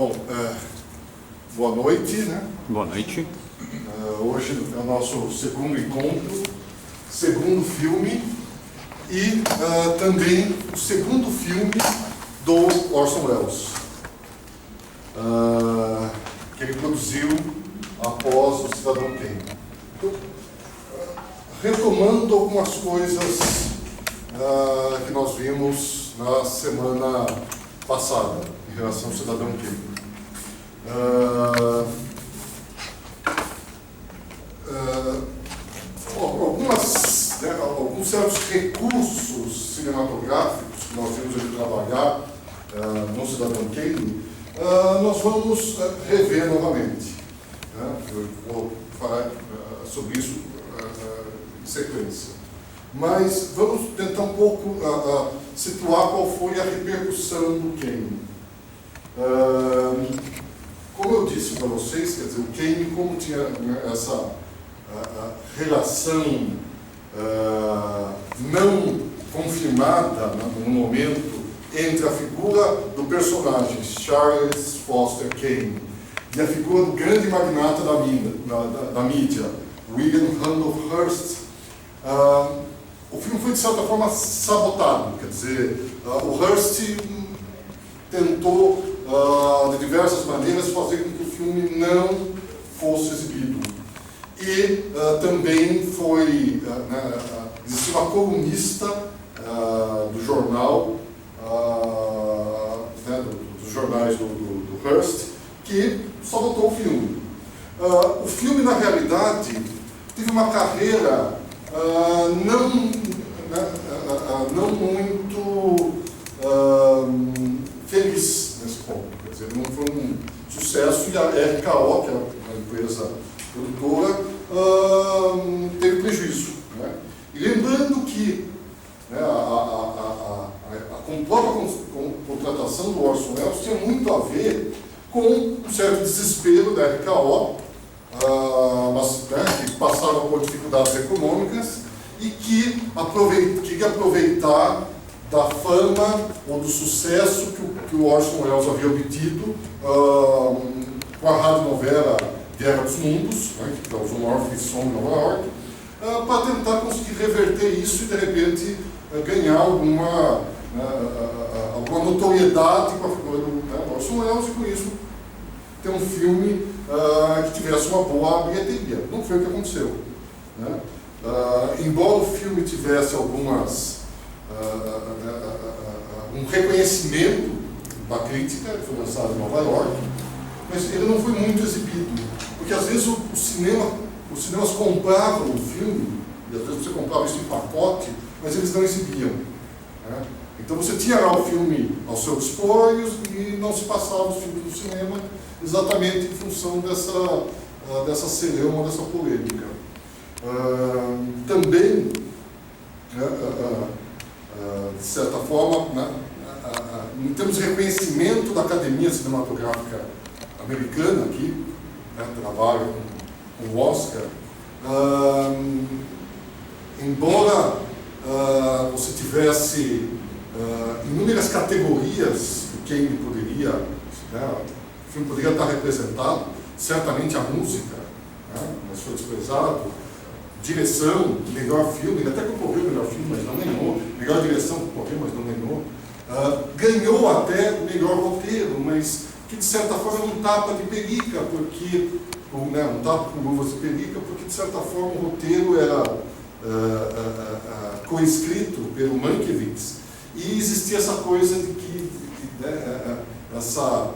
Bom, boa noite, né? Boa noite. Hoje é o nosso segundo encontro, segundo filme e também o segundo filme do Orson Welles, que ele produziu após o Cidadão Kane. Então, retomando algumas coisas que nós vimos na semana passada em relação ao Cidadão Kane. Alguns certos recursos cinematográficos que nós vimos ele trabalhar no Cidadão Kane, nós vamos rever novamente. Eu vou falar sobre isso em sequência. Mas vamos tentar um pouco situar qual foi a repercussão do Kane. Como eu disse para vocês, quer dizer, o Kane, como tinha essa relação não confirmada no momento entre a figura do personagem Charles Foster Kane e a figura do grande magnata da mídia, William Randolph Hearst, o filme foi de certa forma sabotado. Quer dizer, o Hearst tentou de diversas maneiras fazer com que o filme não fosse exibido. E também existiu uma colunista do jornal, dos jornais do Hearst, que sabotou o filme. O filme, na realidade, teve uma carreira não muito feliz nesse ponto. Quer dizer, não foi um sucesso e a RKO, que é uma empresa produtora, teve prejuízo. Né? E lembrando que a própria contratação do Orson Welles tinha muito a ver com um certo desespero da RKO, que passaram por dificuldades econômicas e que queria aproveitar da fama ou do sucesso que o Orson Welles havia obtido com a radionovela Guerra dos Mundos, que causou o maior frisson em Nova York, para tentar conseguir reverter isso e, de repente, ganhar alguma notoriedade com a figura do Orson Welles e, com isso, ter um filme que tivesse uma boa bilheteria. Não foi o que aconteceu. Né? Embora o filme tivesse um reconhecimento da crítica, ele foi lançado em Nova York, mas ele não foi muito exibido, porque às vezes os cinemas compravam o filme, e às vezes você comprava isso em pacote, mas eles não exibiam. Né? Então você tinha lá o filme ao seu dispor e não se passava os filmes do cinema exatamente em função dessa celeuma, dessa polêmica. Também, de certa forma, em termos de reconhecimento da Academia Cinematográfica Americana, aqui, trabalho com o Oscar, embora você tivesse inúmeras categorias que Kane poderia, o filme poderia estar representado, certamente a música, mas foi desprezado, direção, melhor filme, ele até concorreu melhor filme, mas não ganhou, melhor direção concorreu, mas não ganhou, ganhou até o melhor roteiro, mas que de certa forma é um tapa de pelica, porque um tapa com luvas de pelica, porque de certa forma o roteiro era coescrito pelo Mankiewicz, e existia essa coisa de que essa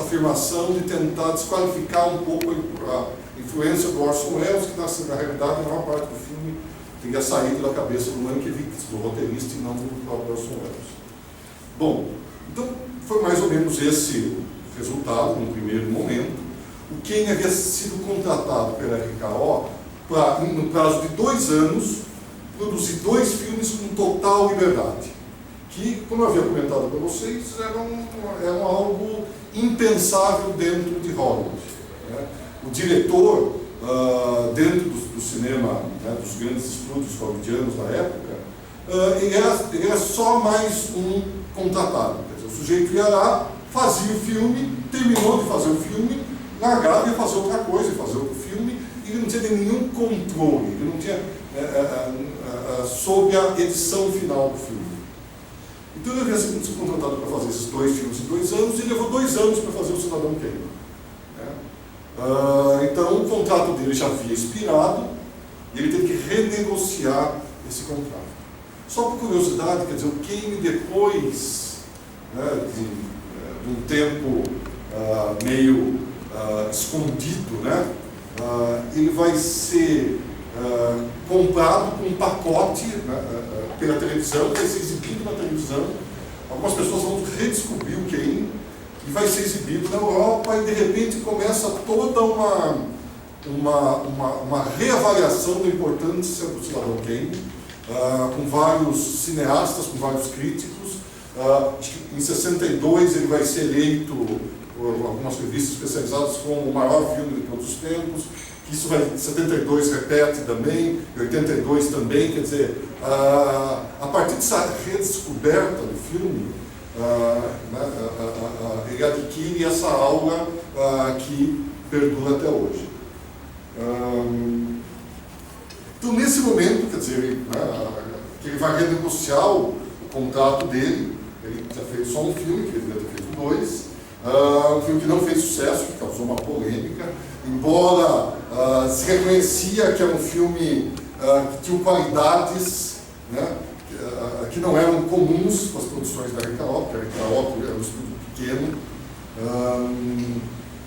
afirmação de tentar desqualificar um pouco a influência do Orson Welles, que na realidade a maior parte do filme teria saído da cabeça do Mankiewicz, do roteirista, e não do próprio Orson Welles. Bom, então foi mais ou menos esse o resultado no primeiro momento. O Kane havia sido contratado pela RKO para, no prazo de 2 anos, produzir 2 filmes com total liberdade, que, como eu havia comentado para vocês, eram algo impensável dentro de Hollywood. Né? O diretor, dentro do cinema, dos grandes estúdios hollywoodianos da época, ele era só mais um contratado. Quer dizer, o sujeito ia lá, fazia o filme, terminou de fazer o filme, largava e ia fazer outra coisa, fazer outro filme, e ele não tinha nenhum controle, ele não tinha sobre a edição final do filme. Então ele havia sido contratado para fazer esses 2 filmes em 2 anos, e levou 2 anos para fazer o Cidadão Kane. Então o contrato dele já havia expirado, e ele teve que renegociar esse contrato. Só por curiosidade, quer dizer, o Kane depois de um tempo meio escondido, ele vai ser comprado com um pacote pela televisão, vai ser exibido na televisão. Algumas pessoas vão redescobrir o Kane e vai ser exibido na Europa, e de repente começa toda uma reavaliação da importância do Cidadão Kane, com vários cineastas, com vários críticos. Em 62 ele vai ser eleito por algumas revistas especializadas como o maior filme de todos os tempos. Isso vai, em 72 repete também, em 82 também, quer dizer, a partir dessa redescoberta do filme, ele adquire essa aura que perdura até hoje. Então, nesse momento, quer dizer, que ele vai renegociar o contrato dele, ele tinha feito só um filme, que ele devia ter feito 2, um filme que não fez sucesso, que causou uma polêmica, embora se reconhecia que era um filme que tinha qualidades, que não eram comuns com as produções da RKO, porque a RKO era um estúdio pequeno.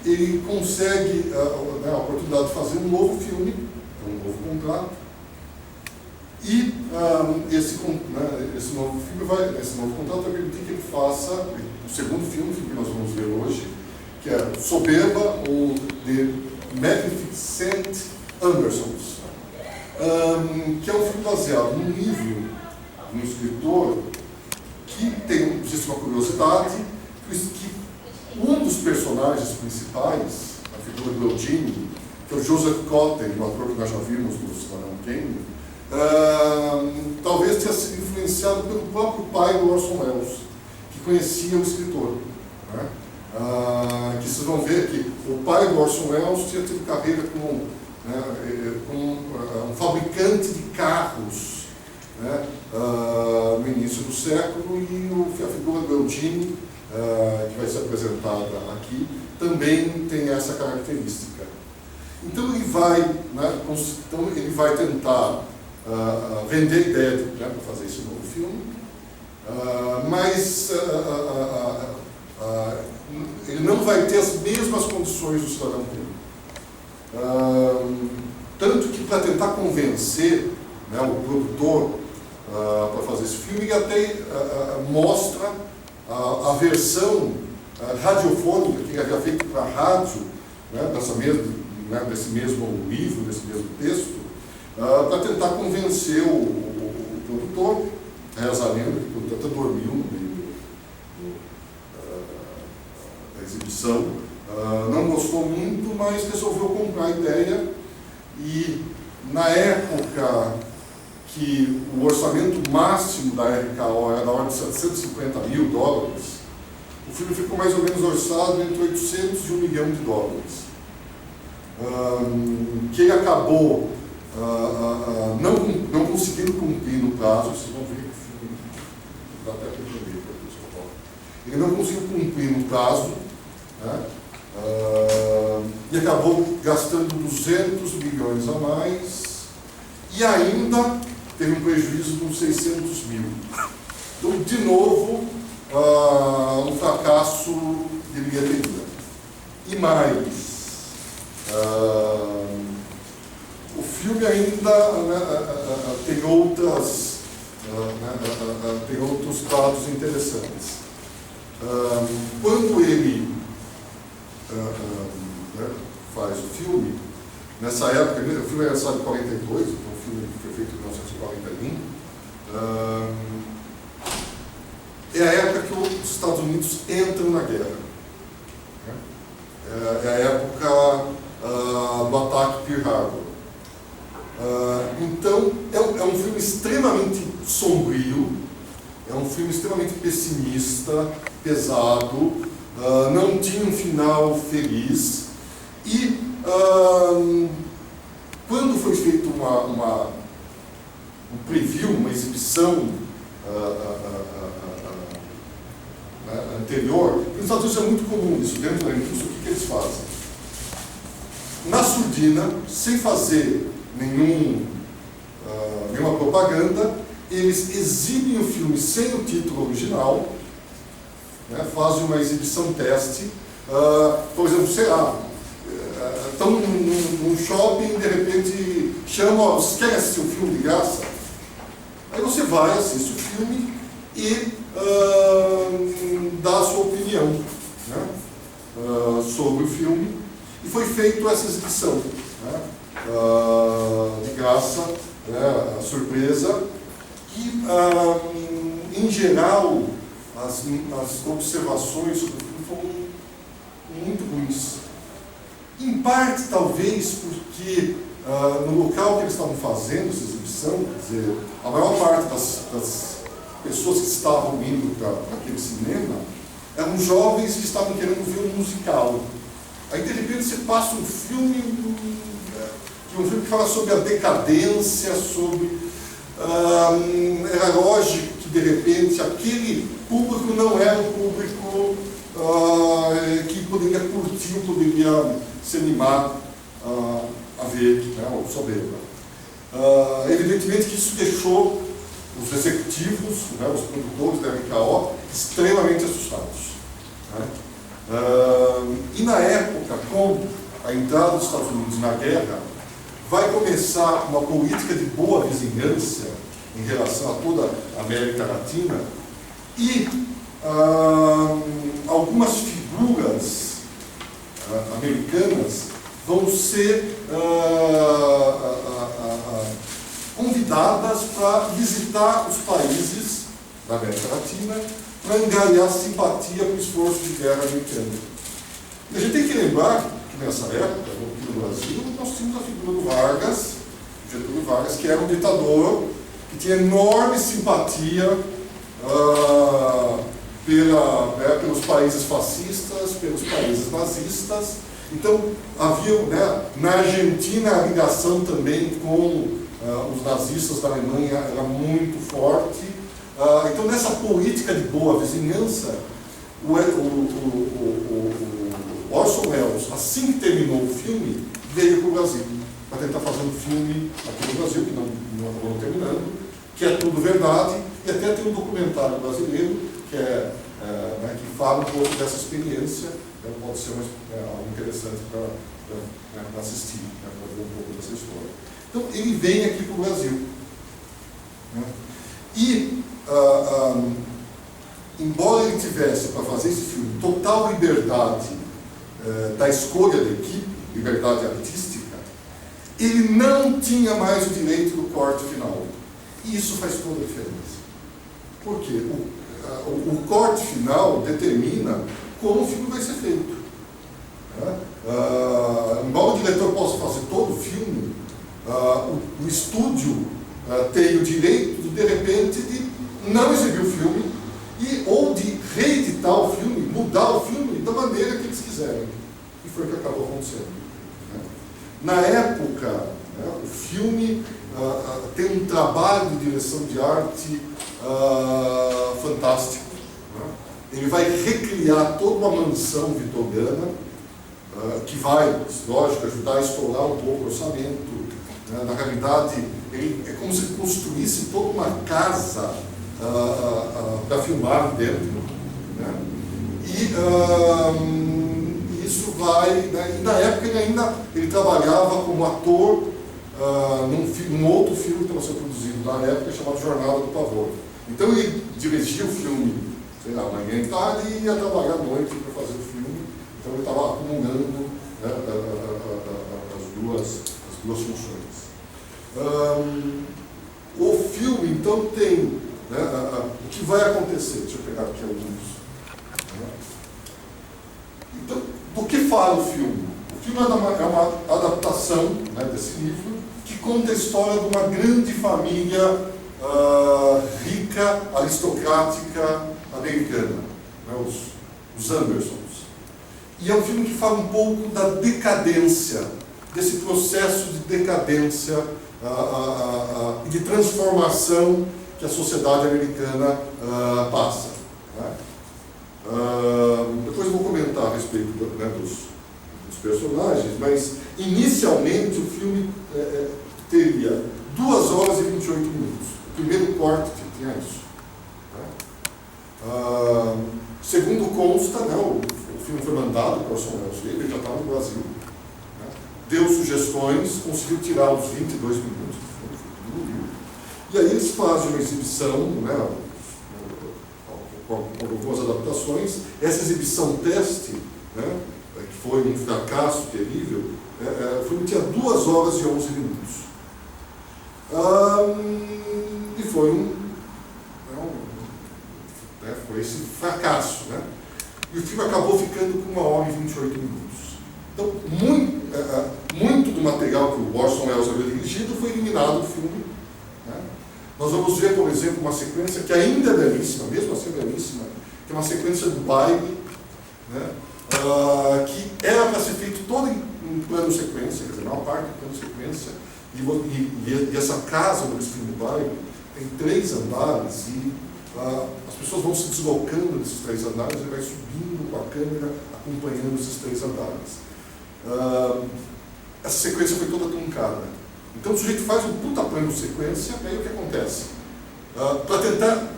Ele consegue a oportunidade de fazer um novo filme, um novo contrato, e esse novo filme esse novo contrato vai permitir que ele faça o segundo filme que nós vamos ver hoje, que é Soberba, ou The Magnificent Ambersons, que é um filme baseado num livro de um escritor que tem, existe uma curiosidade, que um dos personagens principais, a figura do Eugene, que é o Joseph Cotten, o ator que nós já vimos no Cidadão Kane, talvez tenha sido influenciado pelo próprio pai do Orson Welles, que conhecia o escritor. Que vocês vão ver que o pai do Orson Welles tinha tido carreira como um fabricante de carros no início do século, e a figura do Eugene, que vai ser apresentada aqui, também tem essa característica. Então ele vai tentar vender a ideia para fazer esse novo filme, mas ele não vai ter as mesmas condições do Cidadão Kane. Tanto que, para tentar convencer o produtor para fazer esse filme, ele até mostra a versão radiofônica que ele havia feito para a rádio, desse mesmo livro, desse mesmo texto, para tentar convencer o produtor. Reza a lenda que o produtor até dormiu no meio da exibição, não gostou muito, mas resolveu comprar a ideia. E na época que o orçamento máximo da RKO era da ordem de $750 mil, o filme ficou mais ou menos orçado entre 800 e $1 milhão, que ele acabou não conseguindo cumprir no prazo. Vocês vão ver que o filme dá até para entender. Ele não conseguiu cumprir no prazo, e acabou gastando 200 milhões a mais, e ainda teve um prejuízo de uns 600 mil. Então, de novo, um fracasso de bilheteria. E mais, o filme ainda tem outros dados interessantes. Quando ele faz o filme, nessa época, o filme era lançado em 42, então o filme foi feito em 1941, é a época que os Estados Unidos entram na guerra. É a época do ataque Pearl Harbor. Então, é um filme extremamente sombrio, é um filme extremamente pessimista, pesado, não tinha um final feliz, e quando foi feito um preview, uma exibição anterior, nos Estados Unidos é muito comum isso, dentro da indústria, o que eles fazem? Na surdina, sem fazer nenhuma propaganda, eles exibem o filme sem o título original, né, fazem uma exibição teste, por exemplo, sei lá, estão num shopping, de repente chamam, vocês querem assistir um filme de graça? Aí você vai, assiste o filme e dá a sua opinião, né, sobre o filme. E foi feita essa exibição, né, de graça, né, a surpresa. E, em geral, as observações sobre o filme foram muito ruins. Em parte, talvez, porque no local que eles estavam fazendo essa exibição, quer dizer, a maior parte das pessoas que estavam indo para aquele cinema eram jovens que estavam querendo ver um musical. Aí, de repente, você passa um filme que fala sobre a decadência, sobre... era lógico que, de repente, aquele público não era um público que poderia curtir, poderia se animar a ver, né, ou saber. Evidentemente que isso deixou os executivos, né, os produtores da MKO, extremamente assustados. Né? E na época, com a entrada dos Estados Unidos na guerra, vai começar uma política de boa vizinhança em relação a toda a América Latina, e algumas figuras americanas vão ser convidadas para visitar os países da América Latina para angariar simpatia para o esforço de guerra americano. E a gente tem que lembrar que nessa época, aqui no Brasil, nós tínhamos a figura do Vargas, Getúlio Vargas, que era um ditador que tinha enorme simpatia pelos países fascistas, pelos países nazistas. Então, havia, né, na Argentina, a ligação também com os nazistas da Alemanha era muito forte. Então, nessa política de boa vizinhança, o Orson Welles, assim que terminou o filme, veio para o Brasil, para tentar fazer um filme aqui no Brasil, que não acabou terminando, que é tudo verdade, e até tem um documentário brasileiro que fala um pouco dessa experiência. Pode ser algo interessante para assistir, para ver um pouco dessa história. Então, ele vem aqui para o Brasil. Né? E, embora ele tivesse, para fazer esse filme, total liberdade da escolha da equipe, liberdade artística, ele não tinha mais o direito do corte final. E isso faz toda a diferença. Por quê? O corte final determina como o filme vai ser feito. Né? Embora o diretor possa fazer todo o filme, o estúdio tem o direito, de repente, de não exibir o filme, ou de reeditar o filme, mudar o filme da maneira que eles quiserem. E foi o que acabou acontecendo. Né? Na época, né, o filme tem um trabalho de direção de arte fantástico. Né? Ele vai recriar toda uma mansão vitoriana, que vai, lógico, ajudar a estourar um pouco o orçamento. Né? Na realidade, é como se construísse toda uma casa para filmar dentro. Né? E isso vai... Né? E na época ele trabalhava como ator num outro filme que estava sendo produzido na época, chamado Jornada do Pavor. Então ele dirigia o filme, sei lá, manhã e tarde, e ia trabalhar à noite para fazer o filme. Então ele estava acumulando, né, as duas funções. O filme, então, tem, né, o que vai acontecer. Deixa eu pegar aqui alguns. Então, do que fala o filme? O filme é uma adaptação, né, desse livro, que conta a história de uma grande família rica, aristocrática americana, né, os Andersons. E é um filme que fala um pouco da decadência, desse processo de decadência e de transformação que a sociedade americana passa. Né? Depois eu vou comentar a respeito dos personagens, mas inicialmente o filme teria 2 horas e 28 minutos. O primeiro corte tinha isso. Né? Segundo consta, né, o filme foi mandado para o Orson Welles, ele já estava no Brasil. Né? Deu sugestões, conseguiu tirar os 22 minutos. E aí eles fazem uma exibição, né, com algumas adaptações. Essa exibição teste, né, que foi um fracasso terrível, o filme tinha 2 horas e 11 minutos. E foi foi esse fracasso. Né? E o filme acabou ficando com 1 hora e 28 minutos. Então, muito do material que o Orson Welles havia dirigido foi eliminado do filme. Né? Nós vamos ver, por exemplo, uma sequência que ainda é belíssima, mesmo assim belíssima, que é uma sequência do baile, né? Que era para ser feito todo em plano sequência, quer dizer, uma parte em plano sequência, e essa casa onde eles filmam o baile tem 3 andares e as pessoas vão se deslocando nesses 3 andares e vai subindo com a câmera, acompanhando esses 3 andares. Essa sequência foi toda truncada. Então o sujeito faz um puta plano sequência, e aí o que acontece? Para tentar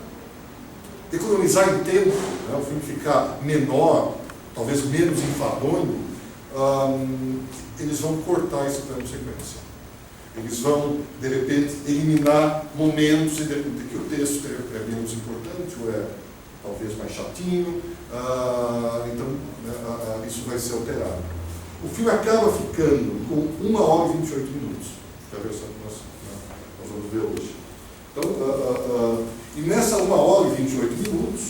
economizar em tempo, né, o filme ficar menor, talvez menos enfadonho, eles vão cortar esse plano sequência. Eles vão, de repente, eliminar momentos em que o texto é menos importante, ou é talvez mais chatinho, então isso vai ser alterado. O filme acaba ficando com 1 hora e 28 minutos, que é a versão que nós vamos ver hoje. Então, e nessa 1 hora e 28 minutos,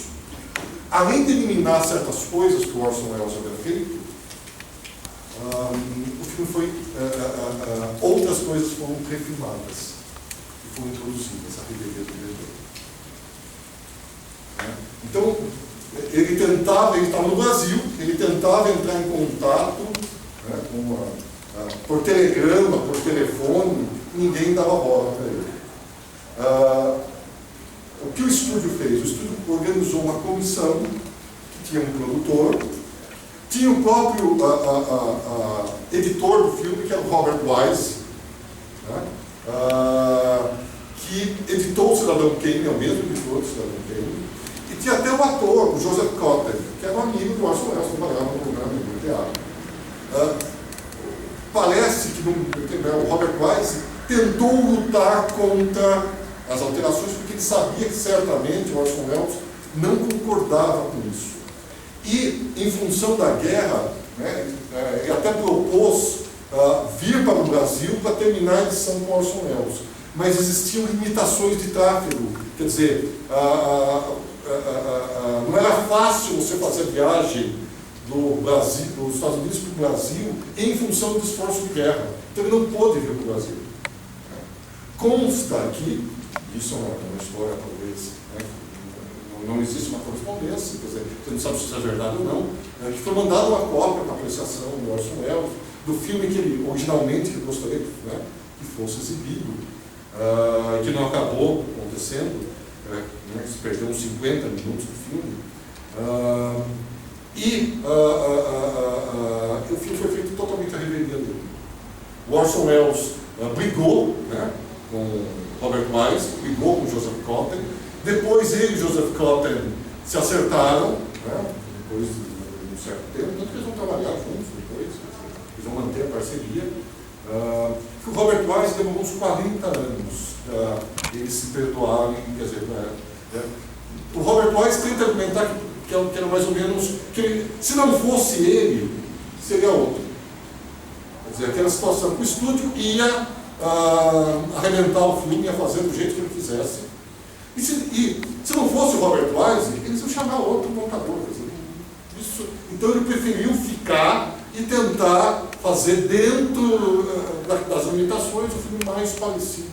além de eliminar certas coisas que o Orson Welles havia feito, o filme foi, outras coisas foram refilmadas e foram introduzidas a revelia do diretor. Então, ele estava no Brasil, ele tentava entrar em contato, né, por telegrama, por telefone, ninguém dava bola para ele. O que o estúdio fez? O estúdio organizou uma comissão que tinha um produtor, tinha o próprio editor do filme, que era o Robert Wise, né, que editou o Cidadão Kane, é o mesmo editor do Cidadão Kane, e tinha até o ator, o Joseph Cotten, que era um amigo do Orson Welles, trabalhava no programa de teatro. Parece que o Robert Wise tentou lutar contra as alterações, porque ele sabia que certamente o Orson Welles não concordava com isso. E, em função da guerra, né, ele até propôs vir para o Brasil para terminar a edição com Orson Welles. Mas existiam limitações de tráfego. Quer dizer, não era fácil você fazer a viagem dos Estados Unidos para o Brasil em função do esforço de guerra. Então ele não pôde vir para o Brasil. Consta que, isso é uma história talvez, né, não existe uma correspondência, quer dizer, você não sabe se isso é verdade ou não, que foi mandada uma cópia para apreciação do Orson Welles, do filme que ele originalmente gostaria, né, que fosse exibido, que não acabou acontecendo, né, se perdeu uns 50 minutos do filme, o filme foi feito totalmente à revelia dele. O Orson Welles brigou, né, com Robert Wise, brigou com Joseph Cotten. Depois ele e Joseph Cotten se acertaram, né, depois de um certo tempo, tanto que eles vão trabalhar juntos depois, eles vão manter a parceria. O Robert Wise demorou uns 40 anos para eles se perdoarem, quer dizer, o Robert Wise tenta argumentar que era mais ou menos, que se não fosse ele, seria outro. Quer dizer, aquela situação que o estúdio ia arrebentar o filme, ia fazer do jeito que ele quisesse. E se não fosse o Robert Wise, eles iam chamar outro montador. Então ele preferiu ficar e tentar fazer dentro das limitações o filme mais parecido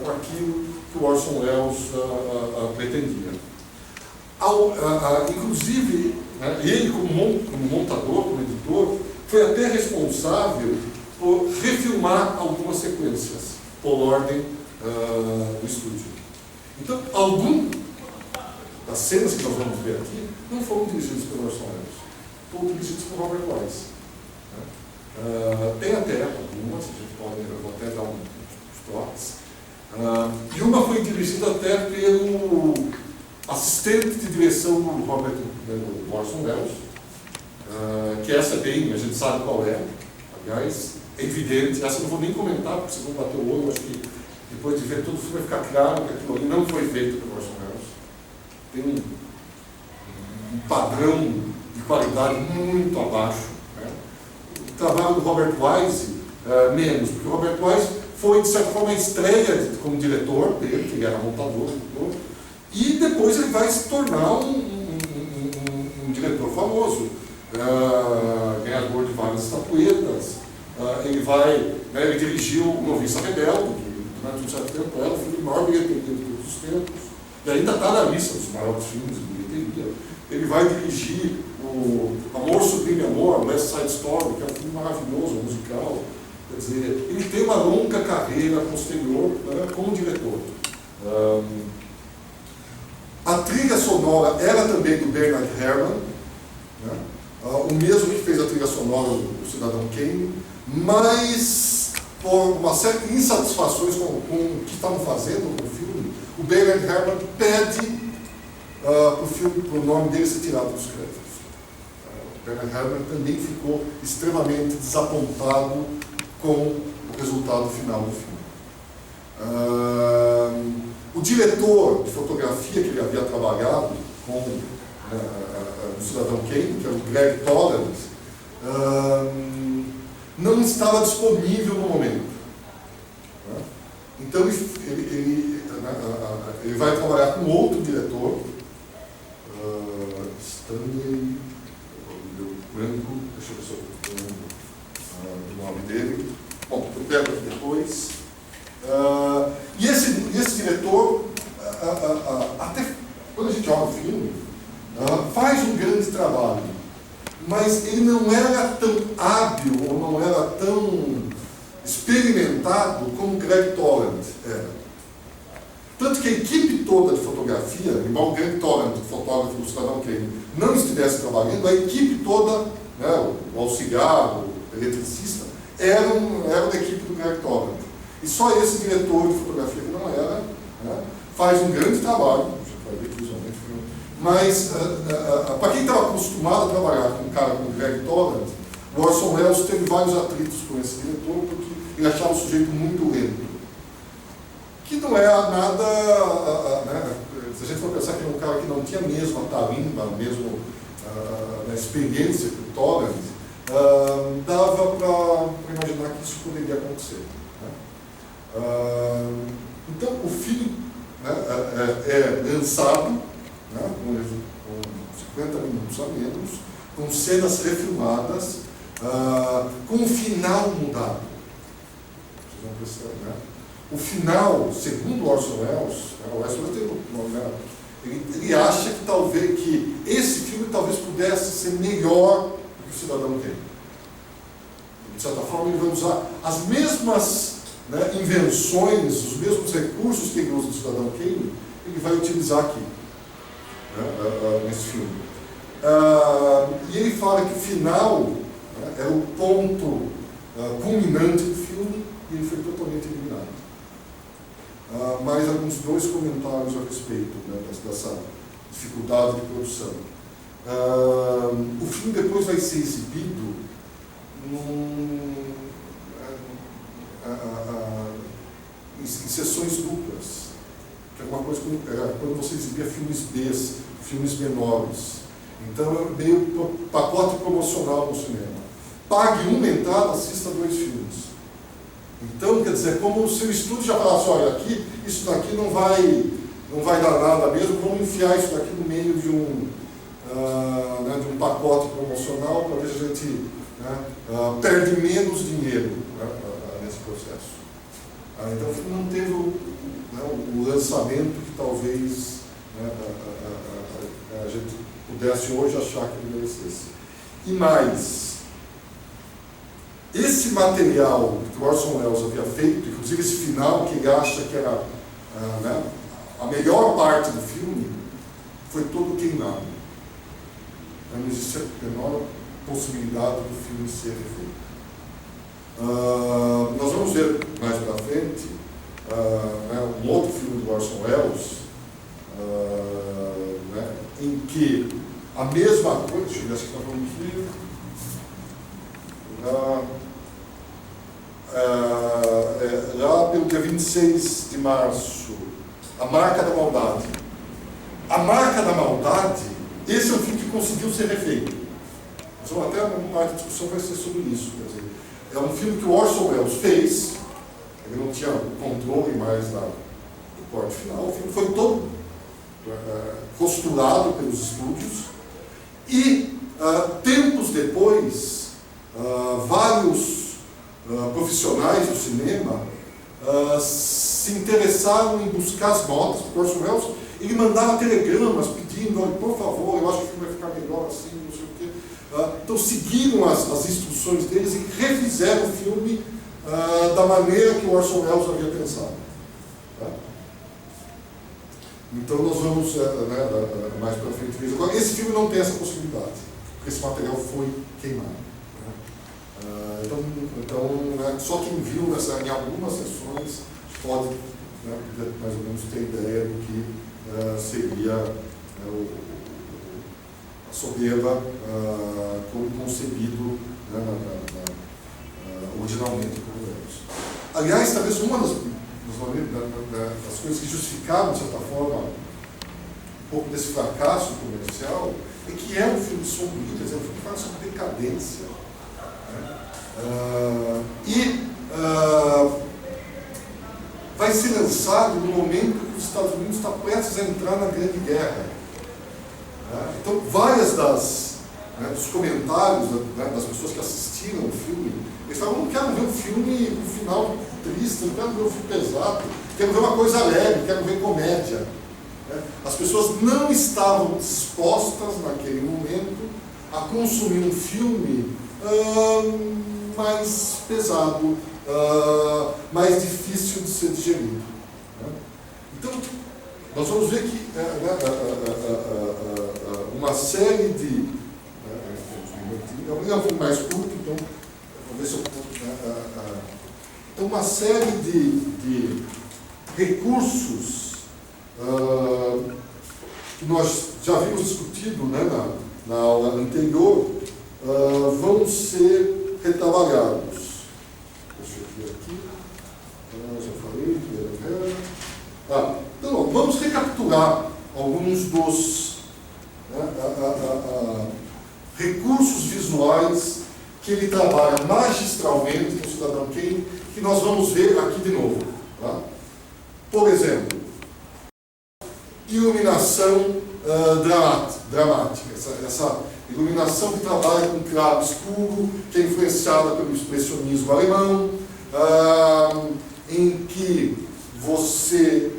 com aquilo que o Orson Welles pretendia. Inclusive, né, ele como montador, como editor, foi até responsável por refilmar algumas sequências por ordem do estúdio. Então, algumas das cenas que nós vamos ver aqui não foram dirigidas pelo Orson Welles, foram dirigidas por Robert Wise. Né? Tem até algumas, a gente pode até dar uns toques. E uma foi dirigida até pelo assistente de direção do Orson Welles, que essa é bem, a gente sabe qual é, aliás, é evidente, essa eu não vou nem comentar, porque vocês vão bater o olho, eu acho que depois de ver tudo vai ficar claro que aquilo ali não foi feito pelo Orson Welles. Tem um padrão de qualidade muito abaixo. Né? O trabalho do Robert Wise, menos, porque o Robert Wise foi, de certa forma, a estreia como diretor dele, que ele era montador, e depois ele vai se tornar um diretor famoso, ganhador de várias estatuetas. Ele dirigiu o Noviça Rebelde, durante um certo tempo, era o filme de maior bilheteria de todos os tempos, e ainda está na lista dos maiores filmes de bilheteria. Ele vai dirigir o Amor Sublime Amor, West Side Story, que é um filme maravilhoso, musical. Quer dizer, ele tem uma longa carreira posterior, né, como diretor. A trilha sonora era também do Bernard Herrmann, né, o mesmo que fez a trilha sonora do Cidadão Kane, mas por uma série de insatisfações com o que estavam fazendo no filme, o Bernard Herrmann pede para o nome dele ser tirado dos créditos. O Bernard Herrmann também ficou extremamente desapontado com o resultado final do filme. O diretor de fotografia que ele havia trabalhado com o Cidadão Kane, que era o Greg Toland, não estava disponível no momento. Então ele vai trabalhar com outro diretor, Stanley, branco, deixa eu ver se eu lembro o nome dele. Bom, eu pego aqui depois. E esse diretor, até quando a gente olha o filme, faz um grande trabalho, mas ele não era tão hábil ou não era tão experimentado como Greg Toland era. Tanto que a equipe toda de fotografia, embora o Greg Toland, fotógrafo do Cidadão Kane, não estivesse trabalhando, a equipe toda, né, o auxiliar, o eletricista, era da equipe do Greg Toland. E só esse diretor de fotografia que não era, né, faz um grande trabalho, a gente vai ver que visualmente foi. Mas, para quem estava acostumado a trabalhar com um cara como o Greg Toland, o Orson Welles teve vários atritos com esse diretor, porque ele achava o sujeito muito lento. Que não é nada, né, se a gente for pensar que é um cara que não tinha mesmo a tarimba, mesmo a experiência que o Toland, dava para imaginar que isso poderia acontecer. Né? Então, o filme, né, é lançado, né, com 50 minutos a menos, com cenas refilmadas, com o final mudado. Vocês vão perceber, né? O final, segundo Orson Welles, o Orson Welles tem um nome, né? Ele acha que talvez que esse filme talvez pudesse ser melhor do que o Cidadão Kane. De certa forma, ele vai usar as mesmas, né, invenções, os mesmos recursos que ele usa no Cidadão Kane, ele vai utilizar aqui, né, nesse filme. E ele fala que o final, né, é o ponto culminante do filme e ele foi totalmente eliminado. Mais alguns dois comentários a respeito, né, dessa dificuldade de produção. O filme depois vai ser exibido em sessões duplas, que é uma coisa quando você exibia filmes B, filmes menores. Então é meio pacote promocional no cinema. Pague uma entrada, assista 2 filmes. Então, quer dizer, como se o estúdio já falasse, olha, aqui, isso daqui não vai dar nada mesmo, vamos enfiar isso daqui no meio de né, de um pacote promocional, para ver se a gente, né, perde menos dinheiro, né, nesse processo. Então, o filme não teve o lançamento que talvez né, a gente pudesse hoje achar que ele merecesse. E mais, esse material que o Orson Welles havia feito, inclusive esse final que ele acha que era né, a melhor parte do filme, foi todo queimado. Então, não existe a menor possibilidade do filme ser refeito. Nós vamos ver mais para frente né, um outro filme do Orson Welles, né, em que a mesma coisa, deixa eu ver se nós vamos ver, lá pelo dia 26 de março, A Marca da Maldade. A Marca da Maldade, esse é um filme que conseguiu ser refeito. Então, até uma parte da discussão vai ser sobre isso. Quer dizer, é um filme que o Orson Welles fez, ele não tinha controle mais do corte final, o filme foi todo costurado pelos estúdios e, tempos depois, vários profissionais do cinema se interessaram em buscar as notas, porque o Orson Welles ele mandava telegramas pedindo, olha, por favor, eu acho que o filme vai ficar melhor assim, não sei o quê. Então seguiram as instruções deles e refizeram o filme da maneira que o Orson Welles havia pensado. Tá? Então nós vamos mais para frente ver. Agora, esse filme não tem essa possibilidade, porque esse material foi queimado. Né? Então né, só quem viu em algumas sessões pode né, mais ou menos ter ideia do que seria a soberba como concebido originalmente por Welles. Aliás, talvez uma das coisas que justificavam, de certa forma, um pouco desse fracasso comercial é que é um filme sombrio, quer dizer, um filme que fala sobre decadência. Né? Vai ser lançado no momento que os Estados Unidos está prestes a entrar na Grande Guerra. Então, várias dos comentários das pessoas que assistiram o filme, eles falavam, não quero ver um filme com um final triste, não quero ver um filme pesado, quero ver uma coisa alegre, quero ver comédia. As pessoas não estavam dispostas, naquele momento, a consumir um filme mais pesado, mais difícil de ser digerido. Então, nós vamos ver que uma série de... é um filme mais curto, então, vamos ver se eu... Então, uma série de recursos que nós já havíamos discutido na aula anterior, vão ser retrabalhados. Deixa eu ver aqui. Já falei. Então, vamos recapitular alguns dos recursos visuais que ele trabalha magistralmente com o Cidadão Kane, que nós vamos ver aqui de novo. Tá? Por exemplo, iluminação dramática. Essa iluminação que trabalha com claro escuro, que é influenciada pelo expressionismo alemão, em que você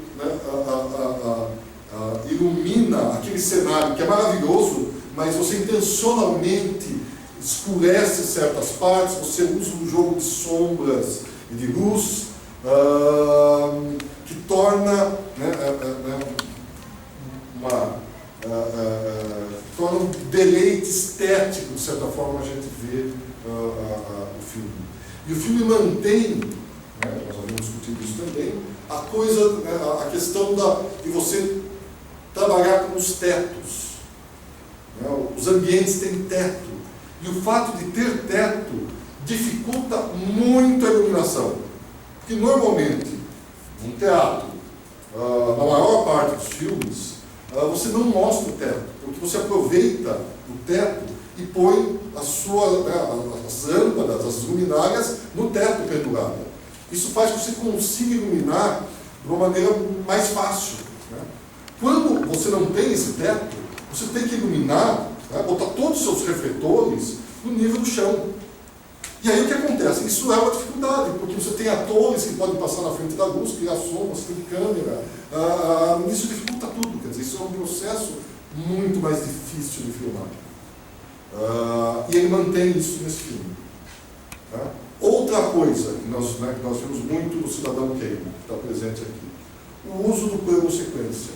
ilumina aquele cenário que é maravilhoso, mas você intencionalmente escurece certas partes, você usa um jogo de sombras e de luz que torna torna um deleite estético, de certa forma, a gente vê o filme. E o filme mantém, nós vamos discutir isso também, a questão de você trabalhar com os tetos. Os ambientes têm teto. E o fato de ter teto dificulta muito a iluminação. Porque normalmente, num teatro, na maior parte dos filmes, você não mostra o teto, porque você aproveita o teto e põe as lâmpadas, as luminárias, no teto pendurada. Isso faz com que você consiga iluminar de uma maneira mais fácil. Quando você não tem esse teto, você tem que iluminar, botar todos os seus refletores no nível do chão. E aí o que acontece? Isso é uma dificuldade, porque você tem atores que podem passar na frente da luz, criar som, você tem câmera, isso dificulta tudo. Quer dizer, isso é um processo muito mais difícil de filmar. E ele mantém isso nesse filme. Tá? Outra coisa que nós vimos muito no Cidadão Kane, que está presente aqui, o uso do plano sequência.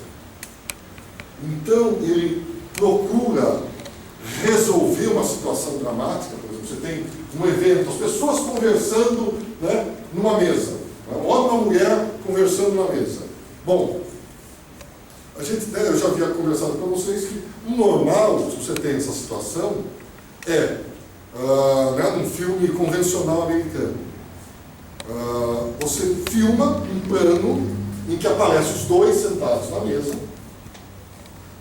Então, ele procura resolver uma situação dramática. Por exemplo, você tem um evento, as pessoas conversando, né, numa mesa, um homem e uma mulher conversando numa mesa. Bom, eu já havia conversado com vocês que o normal, se você tem essa situação, num filme convencional americano. Você filma um plano em que aparecem os dois sentados na mesa,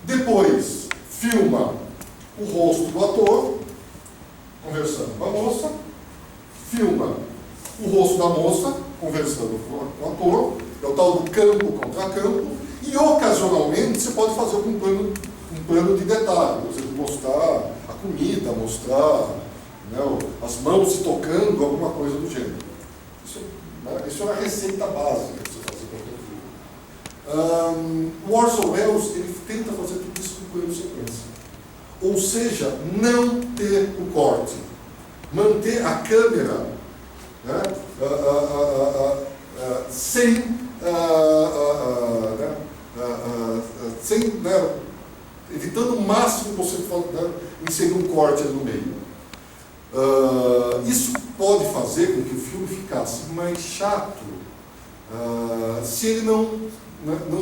depois filma o rosto do ator conversando com a moça, filma o rosto da moça conversando com o ator, é o tal do campo contra campo, e ocasionalmente você pode fazer um plano de detalhe, você mostrar a comida, mostrar, né, as mãos se tocando, alguma coisa do gênero. Isso é a receita básica que você faz em qualquer filme. O Orson Welles, ele tenta fazer tudo isso com plano sequência. Ou seja, não ter o corte, manter a câmera, né, evitando o máximo que você pode, né, inserir um corte ali no meio. Isso pode fazer com que o filme ficasse mais chato se ele não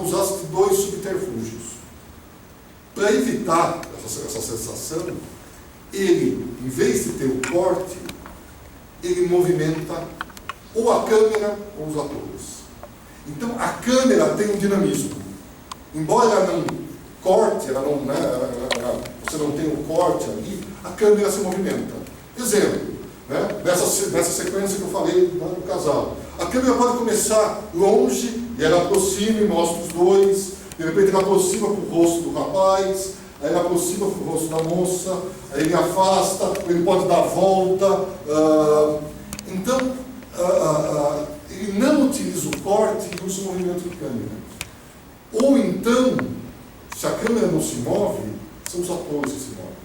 usasse dois subterfúgios. Para evitar essa sensação, ele, em vez de ter o corte, ele movimenta ou a câmera ou os atores. Então, a câmera tem um dinamismo. Embora ela não corte, você não tenha o corte ali, a câmera se movimenta. Exemplo, né, nessa sequência que eu falei do casal. A câmera pode começar longe, e ela aproxima e mostra os dois. De repente ele aproxima para o rosto do rapaz, aí ele aproxima para o rosto da moça, aí ele afasta, ele pode dar a volta. Então, ele não utiliza o corte e usa o movimento de câmera. Ou então, se a câmera não se move, são os atores que se movem.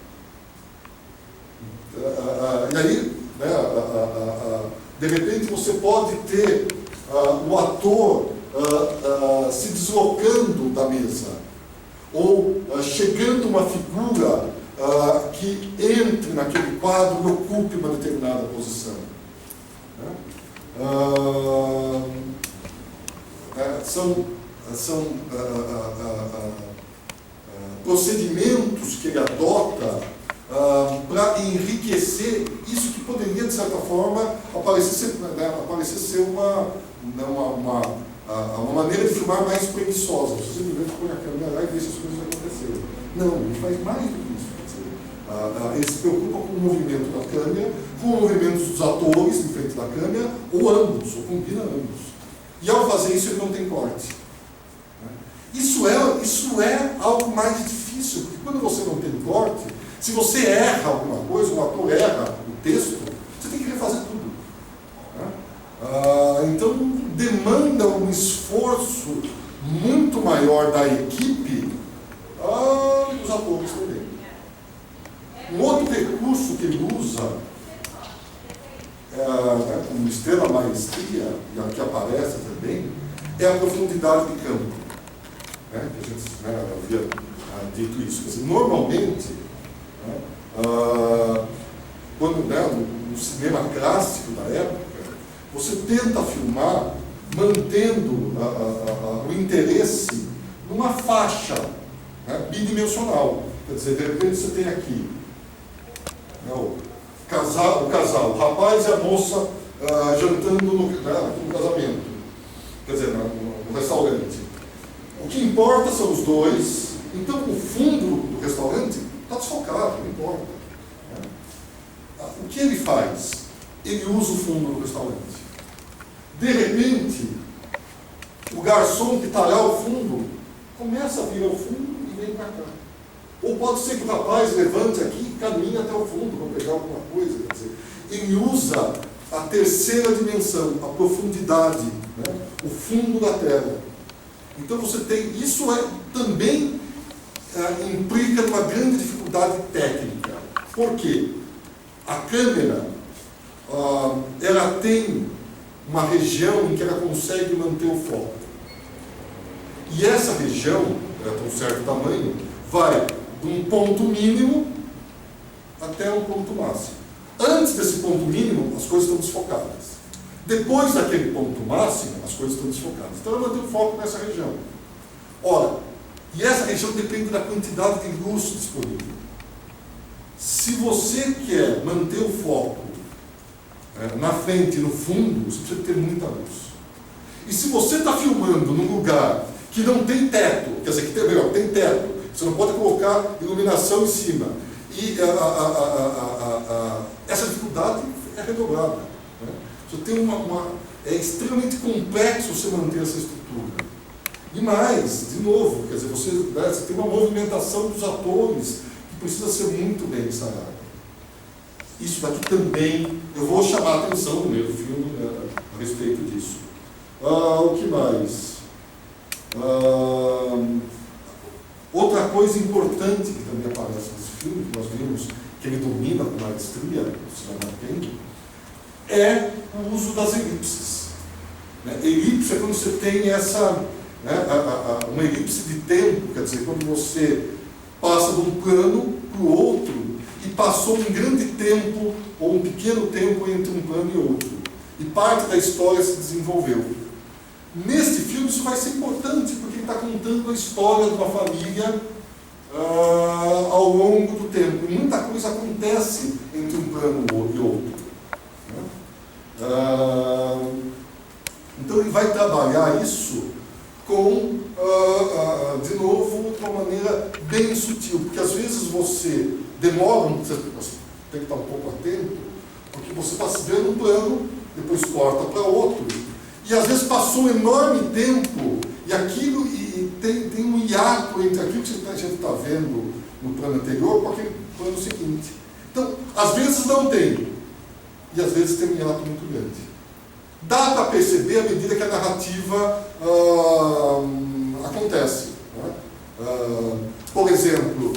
E aí, né, de repente você pode ter o ator se deslocando da mesa, ou chegando uma figura que entre naquele quadro e ocupe uma determinada posição. São procedimentos que ele adota para enriquecer isso que poderia, de certa forma, aparecer ser uma maneira de filmar mais preguiçosa. Você simplesmente põe a câmera lá e vê se as coisas acontecerem. Não, ele faz mais do que isso. Ele se preocupa com o movimento da câmera, com o movimento dos atores em frente da câmera, ou ambos, ou combina ambos. E ao fazer isso, ele não tem corte. Isso é algo mais difícil, porque quando você não tem corte, se você erra alguma coisa, o ator erra o texto, você tem que refazer tudo. Então, demanda um esforço muito maior da equipe e dos atores também. Um outro recurso que ele usa, como estrela maestria, e aqui aparece também, é a profundidade de campo. Que a gente havia dito isso. Quer dizer, normalmente, quando no cinema clássico da época, você tenta filmar mantendo o interesse numa faixa bidimensional. Quer dizer, de repente você tem aqui o casal, o rapaz e a moça jantando no casamento, quer dizer, no restaurante. O que importa são os dois, então o fundo do restaurante está desfocado, não importa. O que ele faz? Ele usa o fundo do restaurante. De repente, o garçom que está lá ao fundo começa a vir ao fundo e vem para cá. Ou pode ser que o rapaz levante aqui e caminhe até o fundo para pegar alguma coisa. Quer dizer, ele usa a terceira dimensão, a profundidade, o fundo da tela. Então você tem, isso também implica uma grande dificuldade técnica. Por quê? A câmera ela tem uma região em que ela consegue manter o foco. E essa região, ela tem um certo tamanho, vai de um ponto mínimo até um ponto máximo. Antes desse ponto mínimo, as coisas estão desfocadas. Depois daquele ponto máximo, as coisas estão desfocadas. Então, ela mantém o foco nessa região. Ora, e essa região depende da quantidade de luz disponível. Se você quer manter o foco na frente e no fundo, você precisa ter muita luz. E se você está filmando num lugar que não tem teto, quer dizer, que tem teto, você não pode colocar iluminação em cima, e essa dificuldade é redobrada. Né? Você tem é extremamente complexo você manter essa estrutura. E mais, de novo, quer dizer, você tem uma movimentação dos atores que precisa ser muito bem ensaiada. Isso daqui também, eu vou chamar a atenção no meio do filme a respeito disso. O que mais? Outra coisa importante que também aparece nesse filme, que nós vimos que ele domina com maestria, o cinema tem, é o uso das elipses. Elipse é quando você tem uma elipse de tempo, quer dizer, quando você passa de um plano para o outro e passou um grande tempo ou um pequeno tempo entre um plano e outro. E parte da história se desenvolveu. Neste filme isso vai ser importante, porque ele está contando a história de uma família ao longo do tempo. E muita coisa acontece entre um plano e outro. Então ele vai trabalhar isso com, de novo, de uma maneira bem sutil, porque às vezes você demora, você tem que estar um pouco atento, porque você está se vendo um plano, depois corta para outro, e às vezes passou um enorme tempo, e aquilo tem um hiato entre aquilo que a gente está vendo no plano anterior com aquele plano seguinte. Então, às vezes não tem, e às vezes tem um hiato muito grande. Dá para perceber à medida que a narrativa acontece. Né? Por exemplo,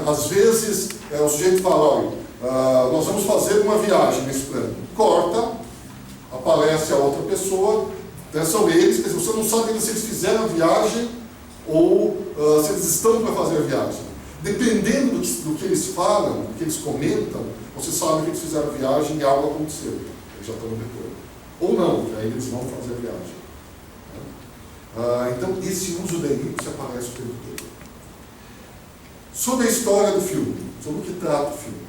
às vezes o sujeito fala, olha, nós vamos fazer uma viagem nesse plano. Corta, aparece a outra pessoa, são eles, quer dizer, você não sabe ainda se eles fizeram a viagem ou se eles estão para fazer a viagem. Dependendo do que eles falam, do que eles comentam, você sabe que eles fizeram a viagem e algo aconteceu. Eles já estão no retorno. Ou não, que aí eles vão fazer a viagem. Então, esse uso da elipse aparece o tempo todo. Sobre a história do filme, sobre o que trata o filme.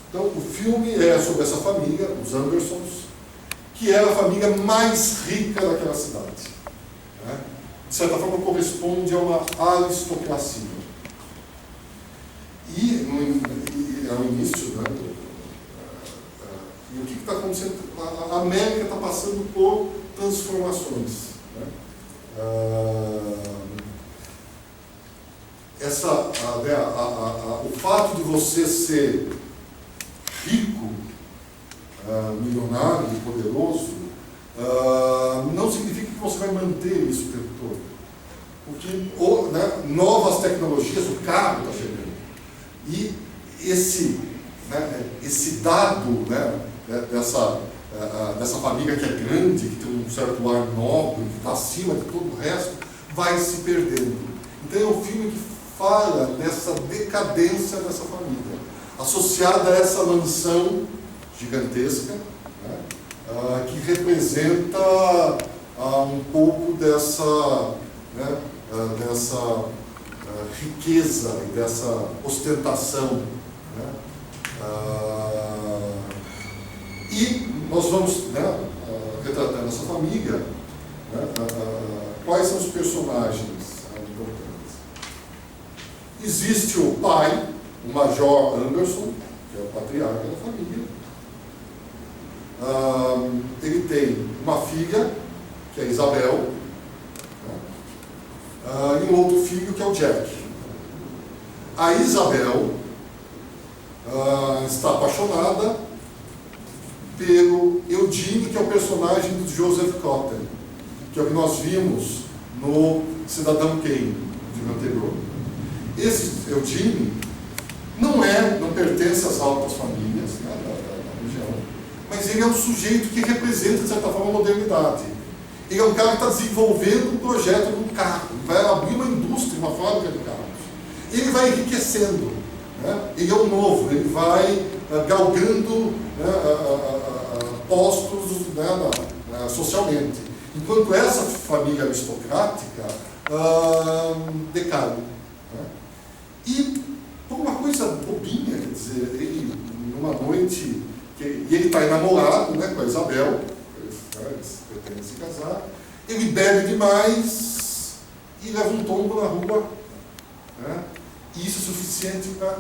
Então, o filme é sobre essa família, os Andersons, que é a família mais rica daquela cidade. Né? De certa forma, corresponde a uma aristocracia. E ao início, né, e o que está acontecendo? A América está passando por transformações. Né? O fato de você ser rico, milionário e poderoso, não significa que você vai manter isso o tempo todo. Porque novas tecnologias, o carro está chegando. E esse dado, dessa família que é grande, que tem um certo ar nobre, que está acima de todo o resto, vai se perdendo. Então é um filme que fala dessa decadência dessa família, associada a essa mansão gigantesca, que representa um pouco dessa riqueza e dessa ostentação. E nós vamos retratando essa família. Quais são os personagens importantes? Existe o pai, o Major Anderson, que é o patriarca da família. Ele tem uma filha, que é a Isabel, e um outro filho, que é o Jack. A Isabel está apaixonada pelo Eugene, que é o personagem do Joseph Cotten, que é o que nós vimos no Cidadão Kane, no filme anterior. esse Eugene não pertence às altas famílias, né, da região, mas ele é um sujeito que representa, de certa forma, a modernidade. Ele é um cara que está desenvolvendo um projeto de um carro, vai abrir uma indústria, uma fábrica de carros. Ele vai enriquecendo, né? Ele é o novo, ele vai galgando, né, postos, né, socialmente. Enquanto essa família aristocrática decai. Né? E por uma coisa bobinha, quer dizer, ele, numa noite, e ele está enamorado, né, com a Isabel, eles pretendem se casar, ele bebe demais e leva um tombo na rua, né? E isso é suficiente para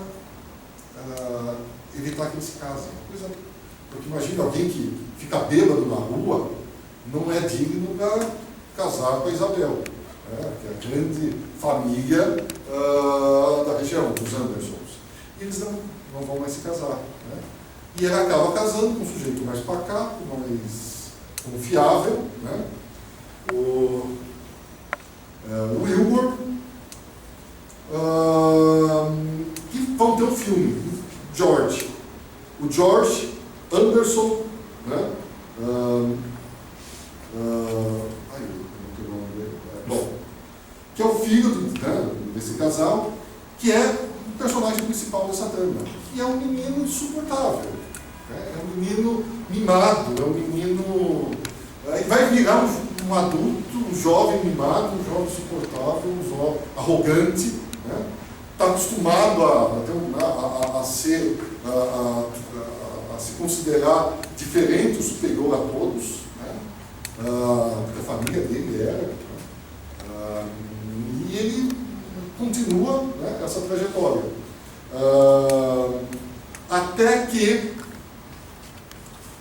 evitar que ele se case. Porque imagina alguém que fica bêbado na rua, não é digno para casar com a Isabel, né? Que é a grande família da região, dos Andersons. E eles não vão mais se casar. Né? E ele acaba casando com um sujeito mais pacato, mais confiável, né? O Wilbur, que vão ter um filme, George. O George Anderson, né? Que é o filho desse casal, que é o personagem principal dessa trama, que é um menino insuportável, né? É um menino mimado, é um menino... Ele vai virar um adulto, um jovem mimado, um jovem insuportável, um jovem arrogante, né? Está acostumado a se considerar diferente ou superior a todos, né? Porque a família dele era. E ele continua, né, essa trajetória. Até que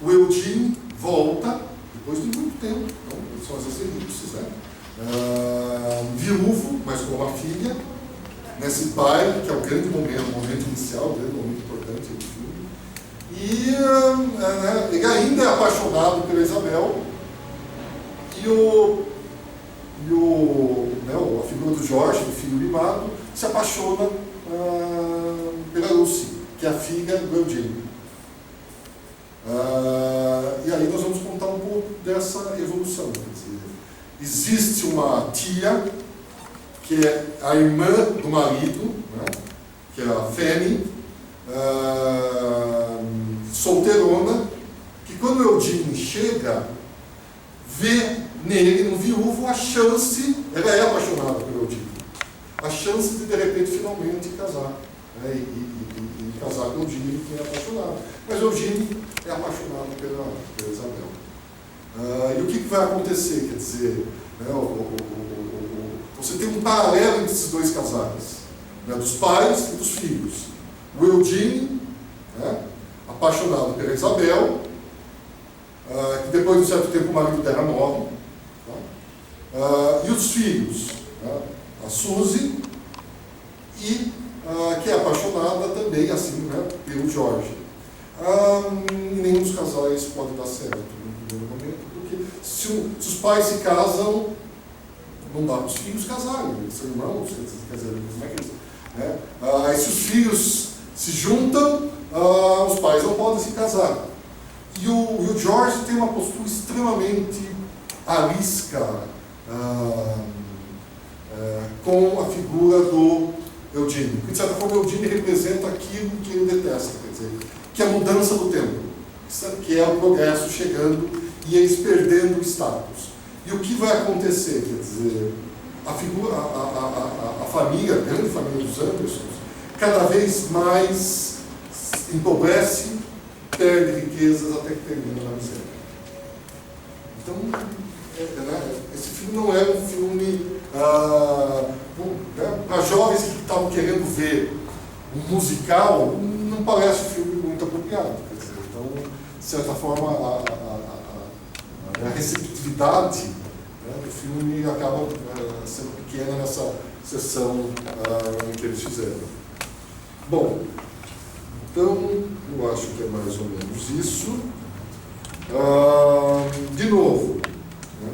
o Eugene volta, depois de muito tempo, então, são as elipses, né? Viúvo, mas com uma filha, nesse baile, que é o grande momento, o momento inicial, o grande momento importante do filme. E ele ainda é apaixonado pela Isabel, a figura do Jorge, do filho mimado, se apaixona pela Lucy, que é a filha do Eugene. E aí nós vamos contar um pouco dessa evolução. Quer dizer, existe uma tia, que é a irmã do marido, né, que é a Fanny, solteirona, que quando o Eugene chega, vê nele, no viúvo, a chance, ela é apaixonada pelo Eugene, a chance de repente, finalmente casar, né, e casar com o Eugene, que é apaixonado. Mas o Eugene é apaixonado pela Isabel. E o que vai acontecer? Quer dizer, né, você tem um paralelo entre esses dois casais, né, dos pais e dos filhos. O Eugene, né, apaixonado pela Isabel, que depois de um certo tempo o marido dela morre, tá? E os filhos, né, a Suzy, e que é apaixonada também, assim, né, pelo George. Nenhum dos casais pode dar certo no primeiro momento, porque se os pais se casam, não dá para os filhos casarem, eles são irmãos, quer dizer, como é que eles... Né? Aí se os filhos se juntam, os pais não podem se casar. E o George tem uma postura extremamente arisca com a figura do Eugene. Porque, de certa forma, o Eugene representa aquilo que ele detesta, quer dizer, que é a mudança do tempo, que é o progresso chegando e eles perdendo o status. E o que vai acontecer? Quer dizer, a família, a grande família dos Andersons, cada vez mais empobrece, perde riquezas até que termina na miséria. Então, esse filme não é um filme para jovens que estavam querendo ver um musical, não parece um filme muito apropriado. Quer dizer, então, de certa forma, a receptividade, né, do filme acaba sendo pequena nessa sessão que eles fizeram. Bom, então, eu acho que é mais ou menos isso. De novo, né,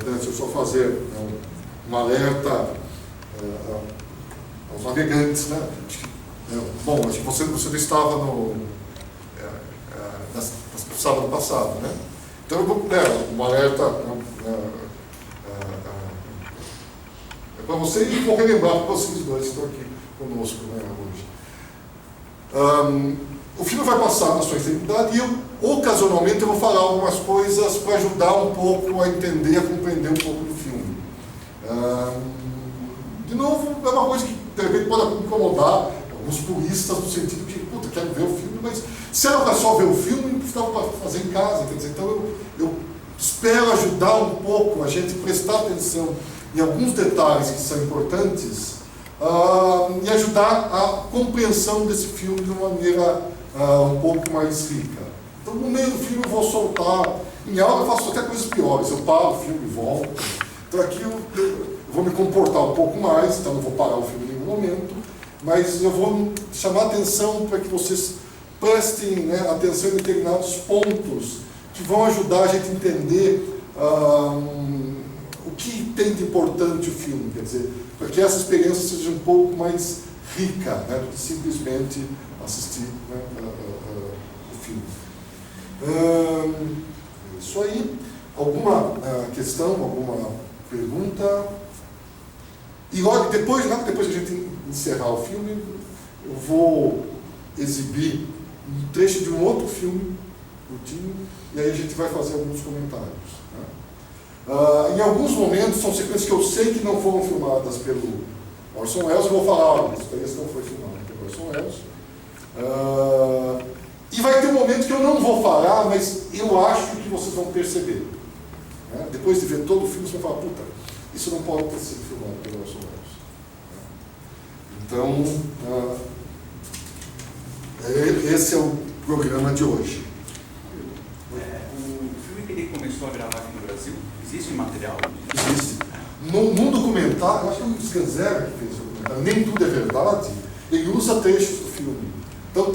deixa eu só fazer um alerta aos navegantes, né? Bom, acho que você não estava no sábado passado, né? Então, um alerta é para você e vou relembrar para vocês dois que estão aqui conosco, né, hoje. O filme vai passar na sua integridade e eu, ocasionalmente, eu vou falar algumas coisas para ajudar um pouco a entender, a compreender um pouco do filme. De novo, é uma coisa que, de repente, pode incomodar alguns puristas, no sentido que, puta, quero ver o filme, mas se ela vai só ver o filme, dá para fazer em casa, quer dizer, então eu espero ajudar um pouco a gente prestar atenção em alguns detalhes que são importantes e ajudar a compreensão desse filme de uma maneira um pouco mais rica. Então, no meio do filme eu vou soltar, em aula eu faço até coisas piores, eu paro o filme e volto. Então aqui eu vou me comportar um pouco mais, então não vou parar o filme em nenhum momento, mas eu vou chamar a atenção para que vocês prestem, né, atenção em determinados pontos que vão ajudar a gente a entender o que tem de importante o filme, quer dizer, para que essa experiência seja um pouco mais rica, né, do que simplesmente assistir, né, o filme. Isso aí. Alguma questão, alguma pergunta? E logo depois que a gente encerrar o filme, eu vou exibir um trecho de um outro filme curtinho, e aí a gente vai fazer alguns comentários, né? Em alguns momentos, são sequências que eu sei que não foram filmadas pelo Orson Welles, eu vou falar, olha, isso não foi filmado pelo Orson Welles. E vai ter um momento que eu não vou falar, mas eu acho que vocês vão perceber, né? Depois de ver todo o filme, vocês vão falar, puta, isso não pode ter sido filmado pelo Orson Welles. Então, esse é o programa de hoje. O filme que ele começou a gravar aqui no Brasil, existe material? Existe. No documentário, acho que é o Sganzera que fez o documentário, Nem Tudo é Verdade, ele usa trechos do filme. Então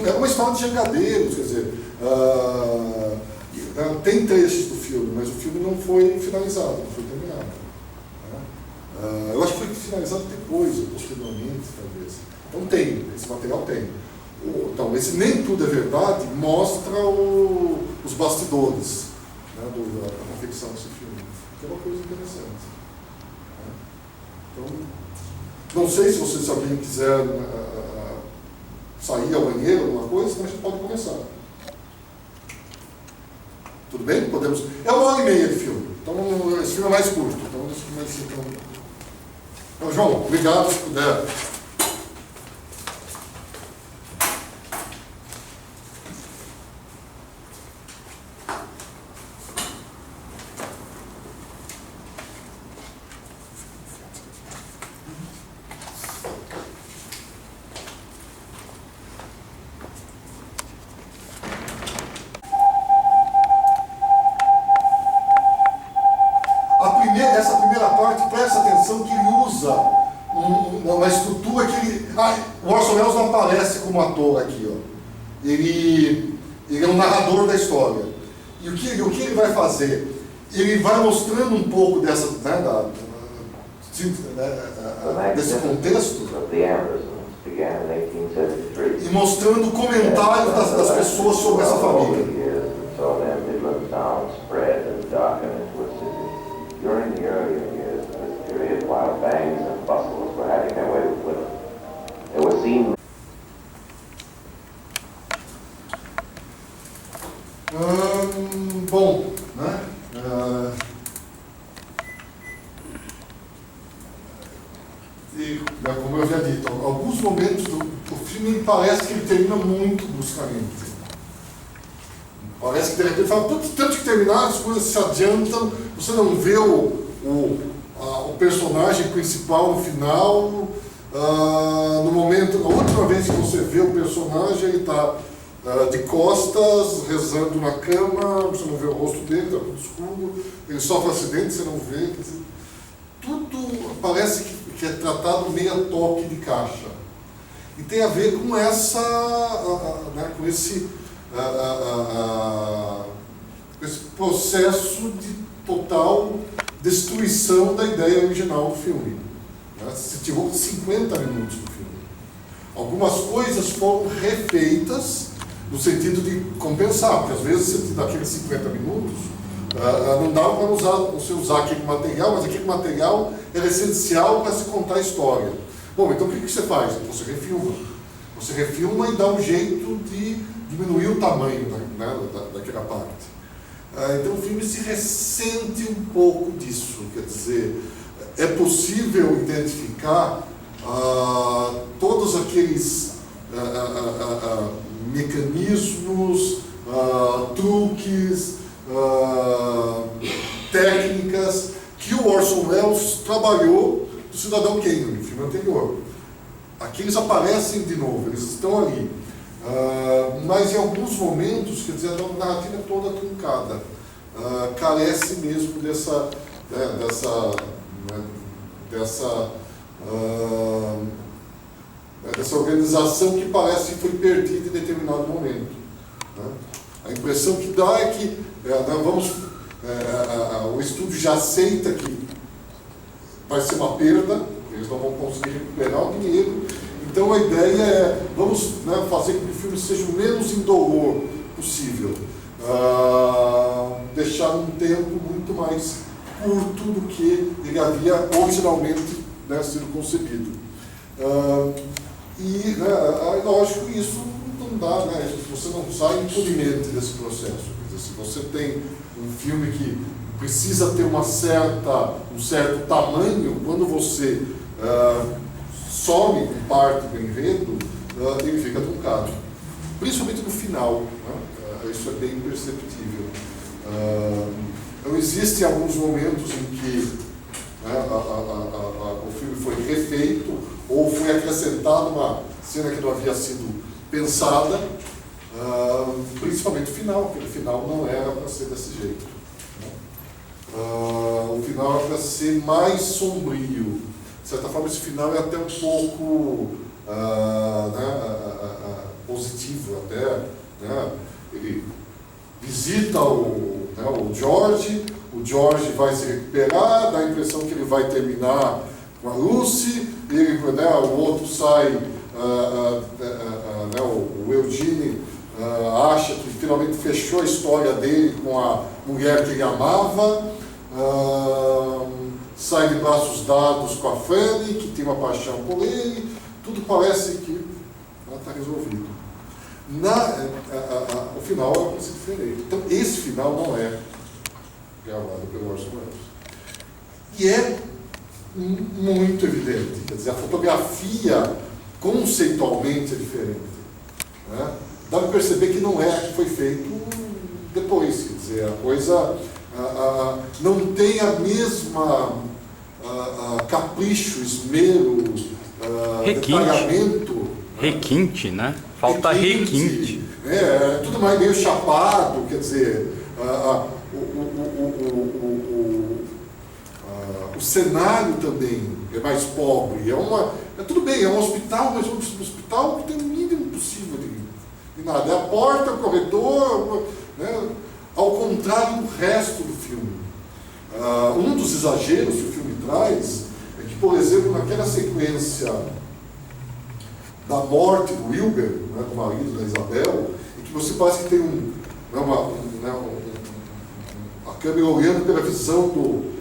é uma história de jangadeiros, quer dizer, tem trechos do filme, mas o filme não foi finalizado, não foi terminado. Eu acho que foi finalizado depois, ou posteriormente, talvez. Então esse material tem. Então, esse Nem Tudo é Verdade mostra os bastidores, né, da confecção desse filme, que é uma coisa interessante. Então, não sei se alguém quiser sair ao banheiro, alguma coisa, mas a gente pode começar. Tudo bem? Podemos. É 1h30 de filme, então esse filme é mais curto. Então, João, obrigado se puder. Essa primeira parte, presta atenção que ele usa uma estrutura que ele... o Orson Welles não aparece como ator aqui, ó. Ele é um narrador da história. E o que ele vai fazer? Ele vai mostrando um pouco dessa, né, desse contexto e mostrando comentários das pessoas sobre essa família. During the earlier years, this period while bangs and bustles were having their way with them, there were seen. Bom, né? Como eu havia dito, alguns momentos do filme parece que ele termina muito bruscamente. Parece que de repente fala, tanto que terminar, as coisas se adiantam, você não vê o personagem principal no final. No momento, a última vez que você vê o personagem, ele está de costas, rezando na cama, você não vê o rosto dele, está tudo escuro, ele sofre acidente, você não vê. Quer dizer, tudo parece que é tratado meio a toque de caixa. E tem a ver com com esse processo de total destruição da ideia original do filme. Né? Se tirou 50 minutos do filme. Algumas coisas foram refeitas no sentido de compensar, porque às vezes daqueles 50 minutos não dava para você usar aquele material, mas aquele material era essencial para se contar a história. Bom, então o que você faz? Você refilma. Você refilma e dá um jeito de diminuir o tamanho, né, daquela parte. Então o filme se ressente um pouco disso, quer dizer, é possível identificar todos aqueles mecanismos, truques, técnicas que o Orson Welles trabalhou do Cidadão Kane, no filme anterior. Aqui eles aparecem de novo, eles estão ali. Mas em alguns momentos, quer dizer, a narrativa é toda truncada. Carece mesmo dessa organização que parece que foi perdida em determinado momento. Né? A impressão que dá é que o estúdio já aceita que vai ser uma perda, eles não vão conseguir recuperar o dinheiro. Então a ideia é, vamos fazer com que o filme seja o menos indolor possível. Deixar um tempo muito mais curto do que ele havia originalmente sido concebido. Lógico, isso não dá, você não sai impunemente desse processo. Quer dizer, se você tem um filme que precisa ter um certo tamanho, quando você some com parte do enredo, ele fica truncado. Principalmente no final, isso é bem perceptível. Então, existem alguns momentos em que o filme foi refeito ou foi acrescentada uma cena que não havia sido pensada, principalmente o final, porque o final não era para ser desse jeito. O final era para ser mais sombrio. De certa forma, esse final é até um pouco positivo. Ele visita o George vai se recuperar, dá a impressão que ele vai terminar com a Lucy, o outro sai, o Eugene acha que finalmente fechou a história dele com a mulher que ele amava, sai de braços dados com a Fanny, que tem uma paixão por ele, tudo parece que está resolvido. O final é para ser diferente. Então, esse final não é gravado pelo Orson Welles. E é muito evidente, quer dizer, a fotografia conceitualmente é diferente. Dá para perceber que não é que foi feito depois, quer dizer, a coisa não tem a mesma capricho, esmero, detalhamento. Requinte, né? Falta requinte. Tudo mais meio chapado, quer dizer, o cenário também é mais pobre. Tudo bem, é um hospital, mas um hospital que tem o mínimo possível de nada. É a porta, o corredor, ao contrário do resto do filme. Um dos exageros que o filme traz é que, por exemplo, naquela sequência da morte do Wilber, do marido da Isabel, em que você parece que tem a câmera olhando pela visão do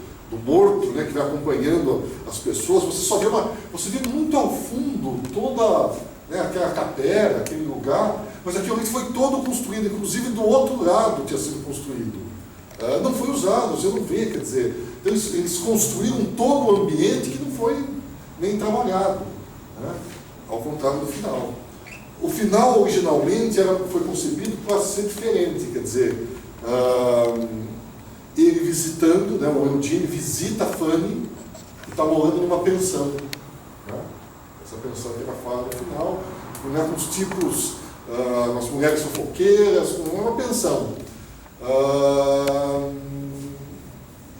morto, que vai acompanhando as pessoas, você vê muito ao fundo toda aquela capela, aquele lugar, mas aquilo ali foi todo construído, inclusive do outro lado tinha sido construído. Não foi usado, você não vê, quer dizer, então eles construíram todo o ambiente que não foi nem trabalhado, ao contrário do final. O final, originalmente, foi concebido para ser diferente, quer dizer, ele visitando, o Eugene visita a Fanny, que está morando numa pensão. Essa pensão que ela fala no final, com os tipos, umas mulheres fofoqueiras, com uma pensão.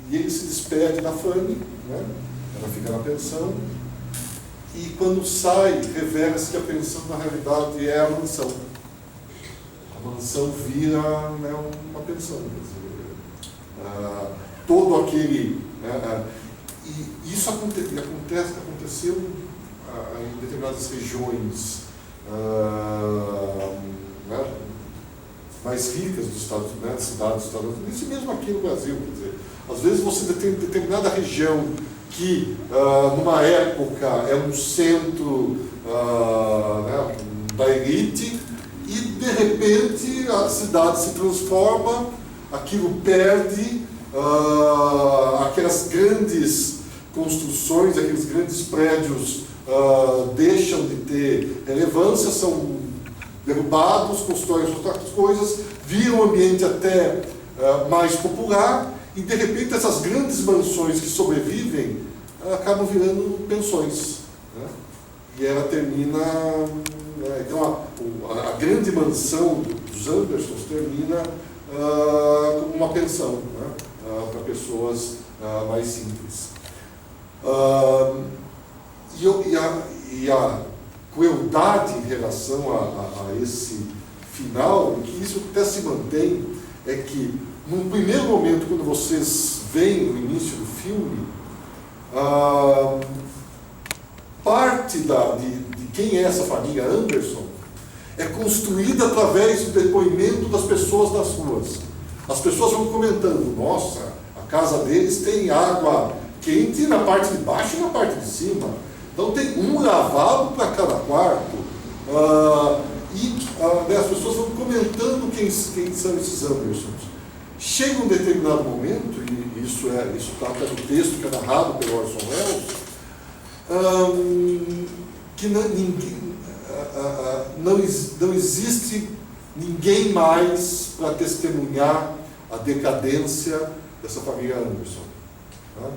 E ele se despede da Fanny, ela fica na pensão, e quando sai, revela-se que a pensão na realidade é a mansão. A mansão vira uma pensão. Todo aquele... E isso aconteceu em determinadas regiões né, mais ricas dos Estados Unidos, né, cidades dos Estados Unidos, e mesmo aqui no Brasil. Quer dizer, às vezes você tem determinada região que, numa época, é um centro né, da elite, e de repente a cidade se transforma, aquilo perde aquelas grandes construções, aqueles grandes prédios deixam de ter relevância, são derrubados, constroem outras coisas, viram um ambiente até mais popular, e de repente essas grandes mansões que sobrevivem acabam virando pensões, né? E ela termina, então a grande mansão dos Andersons termina como uma pensão, né? Para pessoas mais simples. E a crueldade em relação a esse final, que isso até se mantém, é que num primeiro momento, quando vocês veem o início do filme, parte de quem é essa família Anderson é construída através do depoimento das pessoas das ruas. As pessoas vão comentando: nossa, a casa deles tem água quente na parte de baixo e na parte de cima. Então tem um lavabo para cada quarto. Né, as pessoas vão comentando quem são esses Andersons. Chega um determinado momento, e isso está até no texto que é narrado pelo Orson Welles, que não existe ninguém mais para testemunhar a decadência dessa família Anderson. Tá?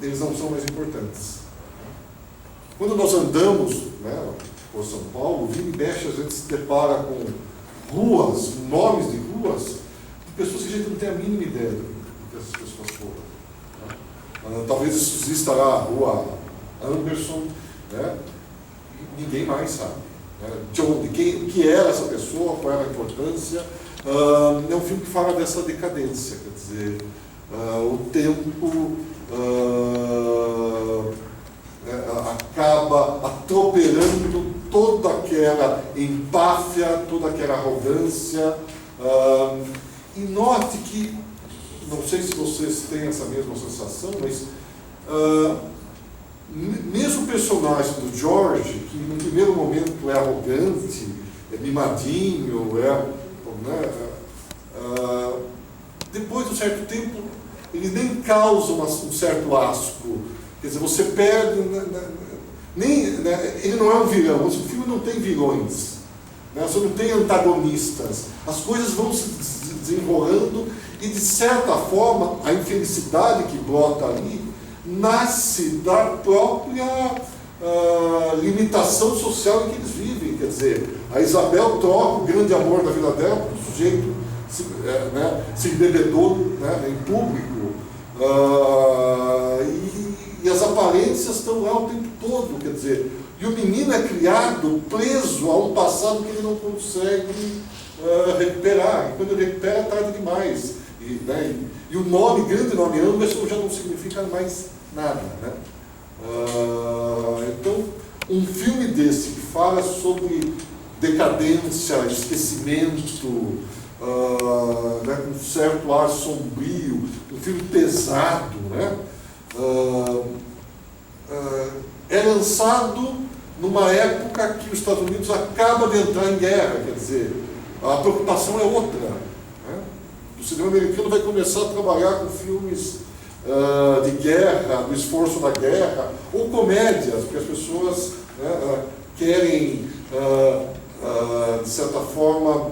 Eles não são mais importantes. Quando nós andamos, né, por São Paulo, vira e mexe, a gente se depara com ruas, nomes de ruas, de pessoas que a gente não tem a mínima ideia do que essas pessoas foram. Tá? Talvez isso exista lá, a rua Anderson, né? E ninguém mais sabe, né? De onde, o que era essa pessoa, qual era a importância. É um filme que fala dessa decadência, quer dizer, o tempo acaba atropelando toda aquela empáfia, toda aquela arrogância. E note que, não sei se vocês têm essa mesma sensação, mas mesmo o personagem do George, que no primeiro momento é arrogante, é mimadinho, depois de um certo tempo, ele nem causa um certo asco. Quer dizer, você perde... ele não é um vilão, o filme não tem vilões, né? Você não tem antagonistas. As coisas vão se desenrolando e, de certa forma, a infelicidade que brota ali nasce da própria limitação social em que eles vivem. Quer dizer, a Isabel troca o grande amor da vida dela por um sujeito se embebedou, né, em público, e as aparências estão lá o tempo todo, quer dizer, e o menino é criado preso a um passado que ele não consegue recuperar, e quando ele recupera é tarde demais, e o grande nome Anderson já não significa mais nada, né? Então, um filme desse que fala sobre decadência, esquecimento, com um certo ar sombrio, um filme pesado, né? É lançado numa época que os Estados Unidos acaba de entrar em guerra, quer dizer, a preocupação é outra, né? O cinema americano vai começar a trabalhar com filmes de guerra, do esforço da guerra, ou comédias, porque as pessoas, né, querem, de certa forma,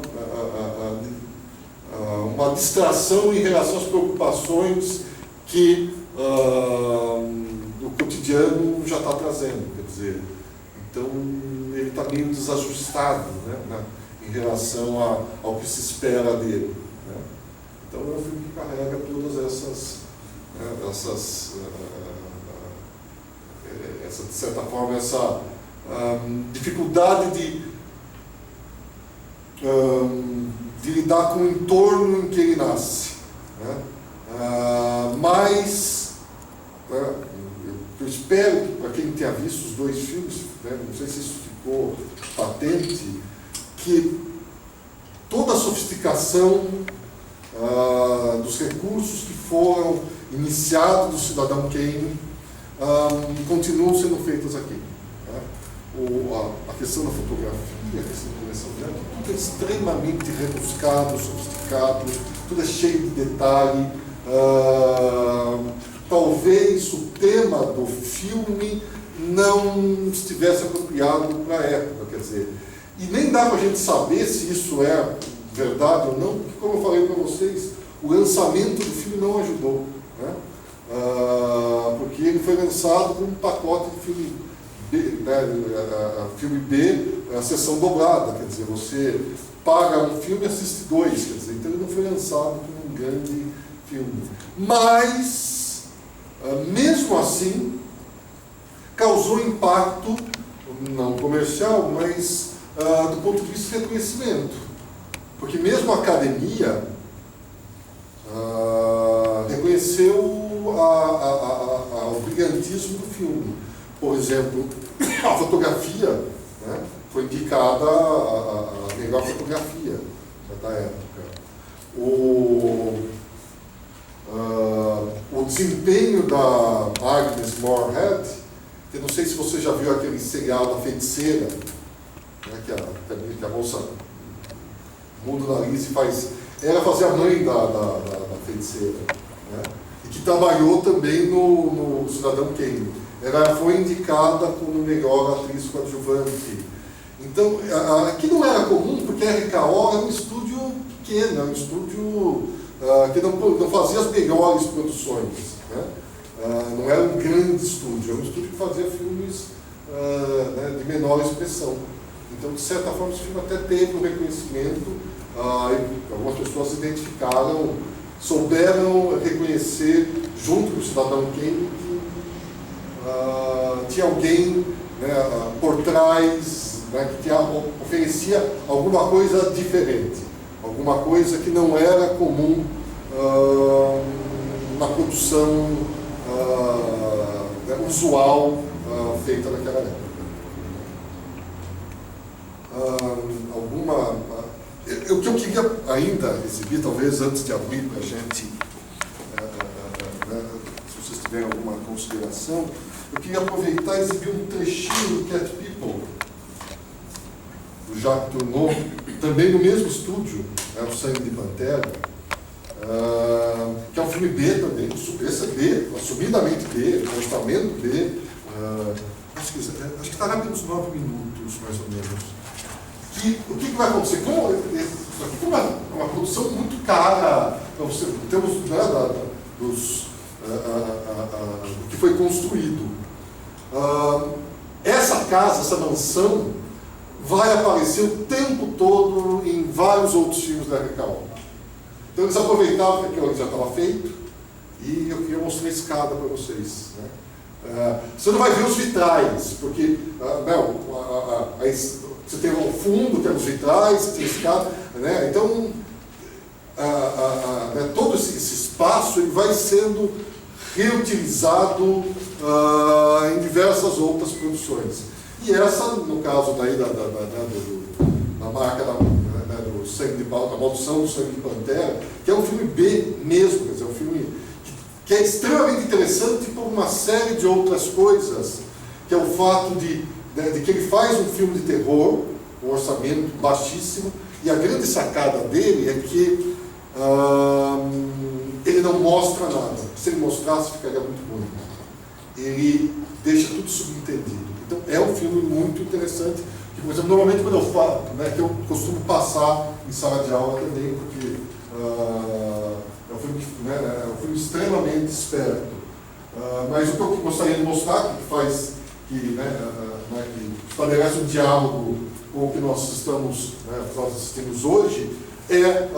uma distração em relação às preocupações que o cotidiano já está trazendo, quer dizer, então ele está meio desajustado, né, em relação ao que se espera dele, né? Então é um filme que carrega todas essas, de certa forma, essa dificuldade de lidar com o entorno em que ele nasce, né? Mas espero que, para quem tenha visto os dois filmes, né, não sei se isso ficou patente, que toda a sofisticação dos recursos que foram iniciados do Cidadão Kane continuam sendo feitos aqui. A questão da fotografia, a questão da direção de arte, tudo é extremamente rebuscado, sofisticado, tudo é cheio de detalhe. Talvez o tema do filme não estivesse apropriado para a época, quer dizer, e nem dá para a gente saber se isso é verdade ou não, porque, como eu falei para vocês, o lançamento do filme não ajudou, né? Porque ele foi lançado com um pacote de filme B, né? Filme B, a sessão dobrada, quer dizer, você paga um filme e assiste dois, quer dizer, então ele não foi lançado como um grande filme. Mas, mesmo assim, causou impacto, não comercial, mas do ponto de vista de reconhecimento. Porque mesmo a academia reconheceu o brilhantismo do filme. Por exemplo, a fotografia, né, foi indicada a melhor fotografia da época. O desempenho da Agnes Moorehead, eu não sei se você já viu aquele serial da Feiticeira, né, que a moça muda o nariz e faz. Ela fazia a mãe da Feiticeira, né, e que trabalhou também no Cidadão Kane. Ela foi indicada como melhor atriz coadjuvante. Então, aqui não era comum, porque a RKO era um estúdio pequeno, era um estúdio que não fazia as melhores produções, né? Não era um grande estúdio, era um estúdio que fazia filmes né, de menor expressão. Então, de certa forma, esse filme até teve um reconhecimento, algumas pessoas identificaram, souberam reconhecer, junto com o Cidadão Kane, que tinha alguém, né, por trás, né, que oferecia alguma coisa diferente, alguma coisa que não era comum na produção usual feita naquela época. O que eu queria ainda exibir, talvez antes de abrir para a gente, se vocês tiverem alguma consideração, eu queria aproveitar e exibir um trechinho do Cat People, do Jacques Tourneur, também no mesmo estúdio, o Sangue de Pantera, que é um filme B também, esse é B, assumidamente B, com orçamento B, acho que estará pelos 9 minutos, mais ou menos. O que vai acontecer? Isso aqui é uma produção muito cara, em termos do que foi construído. Essa casa, essa mansão, vai aparecer o tempo todo em vários outros filmes da RKO. Então eles aproveitavam que aquilo já estava feito e eu queria mostrar a escada para vocês, né? Você não vai ver os vitrais, porque você tem o fundo, tem os vitrais, você tem a escada, né? Então todo esse espaço ele vai sendo reutilizado em diversas outras produções. E essa, no caso daí da marca do Sangue de Pantera, a Maldição do Sangue de Pantera, que é um filme B mesmo, quer dizer, um filme que é extremamente interessante por uma série de outras coisas, que é o fato de que ele faz um filme de terror, um orçamento baixíssimo, e a grande sacada dele é que ele não mostra nada. Se ele mostrasse, ficaria muito ruim. Ele deixa tudo subentendido. Então, é um filme muito interessante, que, por exemplo, normalmente quando eu falo, né, que eu costumo passar em sala de aula também, porque é um filme extremamente esperto. Mas o que eu gostaria de mostrar, que estabelece um diálogo com o que nós assistimos hoje, é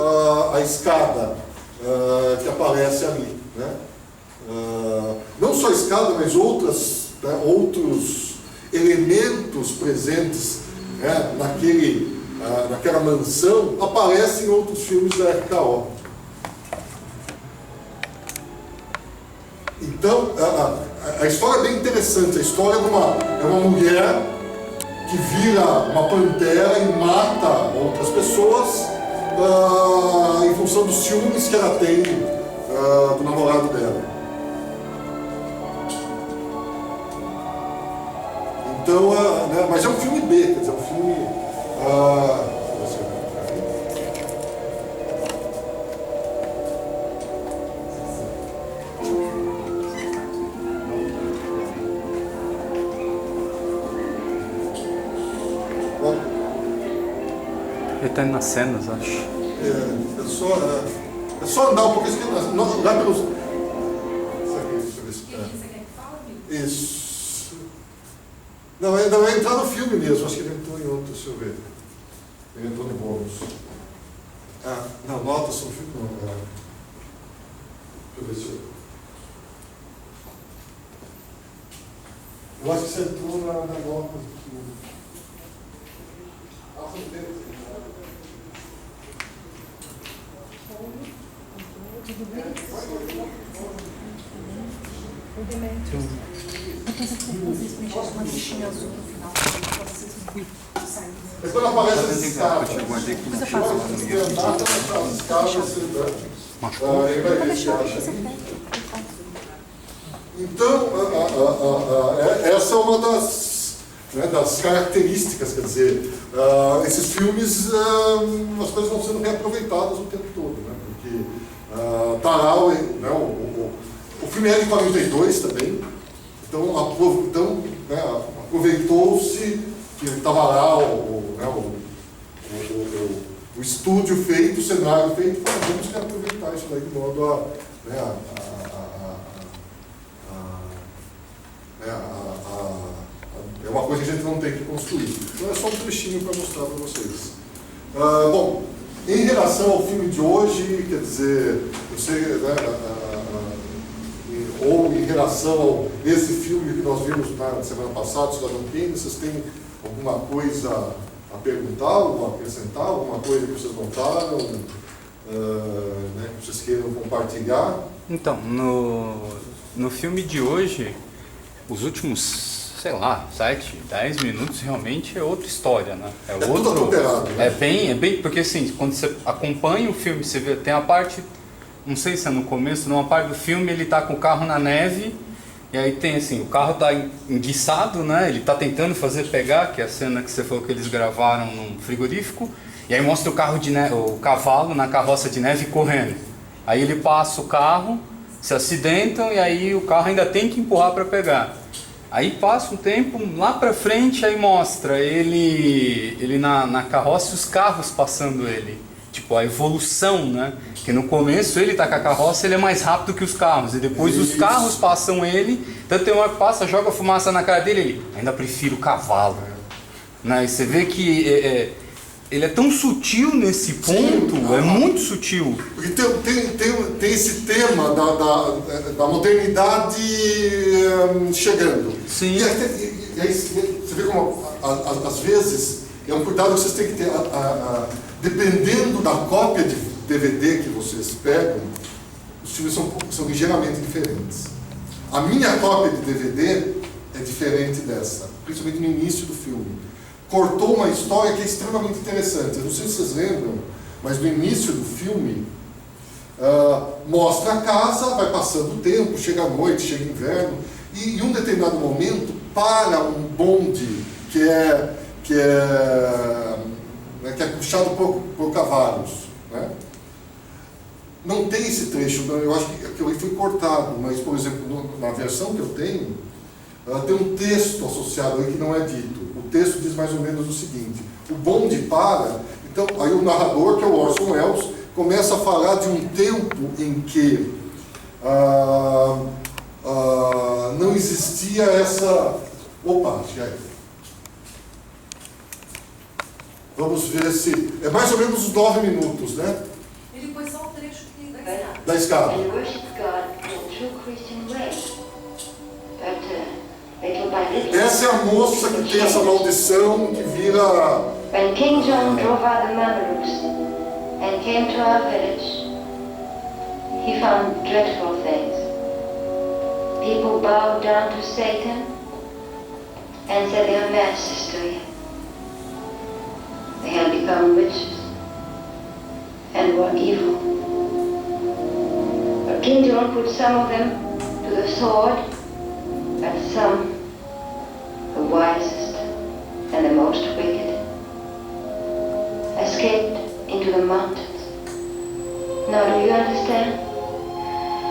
a escada que aparece ali, né? Não só a escada, mas outros elementos presentes, né, naquela mansão aparecem em outros filmes da RKO. Então, A história é bem interessante. A história é uma mulher que vira uma pantera e mata outras pessoas em função dos ciúmes que ela tem do namorado dela. Então, né, mas é um filme B, quer dizer, é um filme. Ele tá nas cenas, acho. É só andar um pouquinho, lá pelos. Isso aqui, deixa eu ver se. Isso. Não, vai entrar no filme mesmo, acho que ele entrou em outro, deixa eu ver. Ele entrou no bônus. Não, notas no filme não. Deixa eu ver se eu acho que você entrou na nota do filme. Tudo bem? O Demetrio. Eu penso que vocês preencheram uma fichinha azul no final, para vocês saírem. Mas quando aparece as escadas, Depois eu faço. as escadas, ele vai ver se acha. Então, essa é uma das características, quer dizer, esses filmes, as coisas vão sendo reaproveitadas o tempo todo, né? Porque Tarau, né, o filme é de 42 também, então aproveitou-se que estava lá o estúdio feito, o cenário feito, vamos reaproveitar isso daí de modo é uma coisa que a gente não tem que construir. Então é só um trechinho para mostrar para vocês. Bom, em relação ao filme de hoje, quer dizer, eu sei, né, ou em relação a esse filme que nós vimos na semana passada, Cidadão Kane, vocês têm alguma coisa a perguntar, ou a acrescentar, alguma coisa que vocês notaram, né, que vocês queiram compartilhar? Então, no filme de hoje, os últimos, sei lá, 7, 10 minutos realmente é outra história, né? Tudo atropelado, né? É bem, porque assim, quando você acompanha o filme, você vê, tem a parte, não sei se é no começo, numa parte do filme ele tá com o carro na neve, e aí tem assim, o carro tá enguiçado, né? Ele tá tentando fazer pegar, que é a cena que você falou que eles gravaram num frigorífico, e aí mostra o carro de neve, o cavalo na carroça de neve correndo. Aí ele passa o carro, se acidentam e aí o carro ainda tem que empurrar para pegar. Aí passa um tempo, lá pra frente, aí mostra ele na carroça e os carros passando ele. Tipo, a evolução, né? Que no começo ele tá com a carroça, ele é mais rápido que os carros. E depois os carros passam ele, tanto tem uma hora que passa, joga fumaça na cara dele, ele ainda prefiro o cavalo. Né? E você vê que ele é tão sutil nesse ponto, é muito sutil. Porque tem esse tema da modernidade chegando. Sim. E aí você vê como, às vezes, é um cuidado que vocês têm que ter. Dependendo da cópia de DVD que vocês pegam, os filmes são ligeiramente diferentes. A minha cópia de DVD é diferente dessa, principalmente no início do filme. Cortou uma história que é extremamente interessante. Eu não sei se vocês lembram, mas no início do filme mostra a casa, vai passando o tempo, chega a noite, chega inverno, e em um determinado momento para um bonde que é puxado por cavalos. Né? Não tem esse trecho, eu acho que aquilo aí foi cortado, mas, por exemplo, na versão que eu tenho, tem um texto associado aí que não é dito. O texto diz mais ou menos o seguinte: o bonde para, então aí o narrador, que é o Orson Welles, começa a falar de um tempo em que não existia essa... Opa, já é. Vamos ver se... É mais ou menos uns 9 minutos, né? Ele pôs só o trecho da escada. Da escada. They worship God in a true Christian way. But little by little, Essa é a moça que tem essa maldição que vira... when King John drove out the Mamelukes and came to our village, he found dreadful things. people bowed down to Satan and said their masses to him. They had become witches and were evil. But King John put some of them to the sword, and some, the wisest and the most wicked, escaped into the mountains. Now do you understand?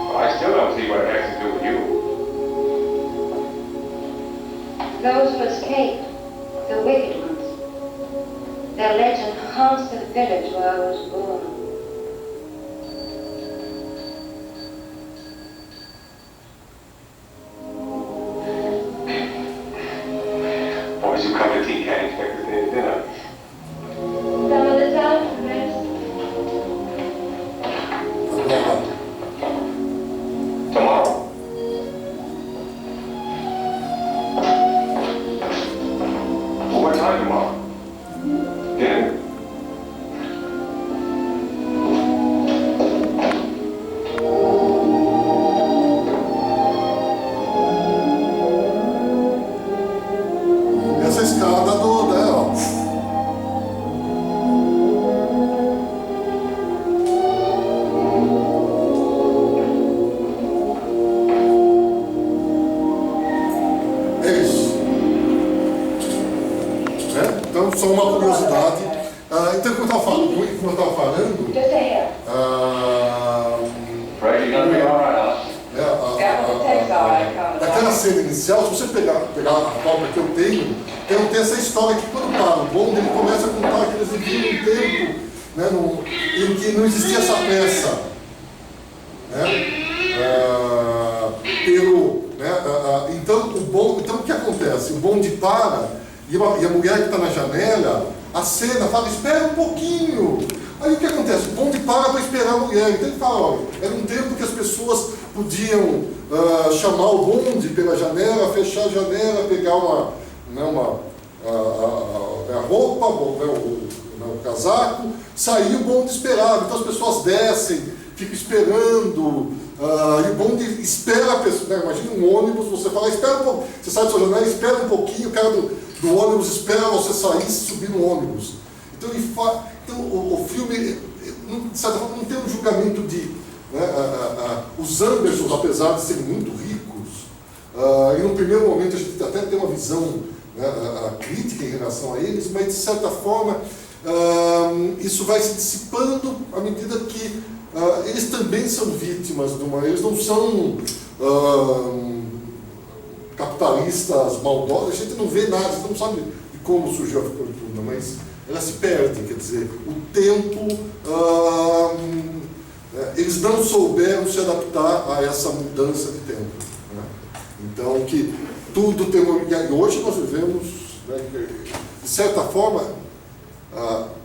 Well, I still don't see what it has to do with you. Those who escaped, the wicked ones, their legend haunts the village where I was born. Boys who come to tea can't expect to stay at dinner. Some of the town rest. Tomorrow. Well, what time tomorrow? Dinner? Essa escada do, né, ó. É isso. Né? Então, só uma curiosidade. Então, como eu estava falando, Just a hair. Fred, you're gonna be all right, Alice. Naquela cena inicial, se você pegar a cópia que eu tenho tem essa história que quando para o bonde, ele começa a contar que eles viviam um tempo, né, em que não existia essa peça. Né? Então o que acontece? O bonde para e a mulher que está na janela, a cena fala, espera um pouquinho. Aí o que acontece? O bonde para esperar a mulher. Então ele fala, olha, era um tempo que as pessoas podiam chamar o bonde pela janela, fechar a janela, pegar uma roupa, o casaco, sair, o bonde esperava. Então as pessoas descem, ficam esperando, e o bonde espera a pessoa. Né? Imagina um ônibus, você fala, espera um pouco, você sai da sua janela, espera um pouquinho, o cara do ônibus espera você sair e subir no ônibus. Então, então o filme, de certa forma, não tem um julgamento de... Né, os Andersons, apesar de serem muito ricos, e no primeiro momento a gente até tem uma visão, né, crítica em relação a eles, mas de certa forma isso vai se dissipando à medida que eles também são vítimas de uma... Eles não são capitalistas maldosos, a gente não vê nada, a gente não sabe de como surgiu a fortuna, mas ela se perde, quer dizer, o tempo... eles não souberam se adaptar a essa mudança de tempo. Né? Então, que tudo tem... E hoje nós vivemos, né, de certa forma,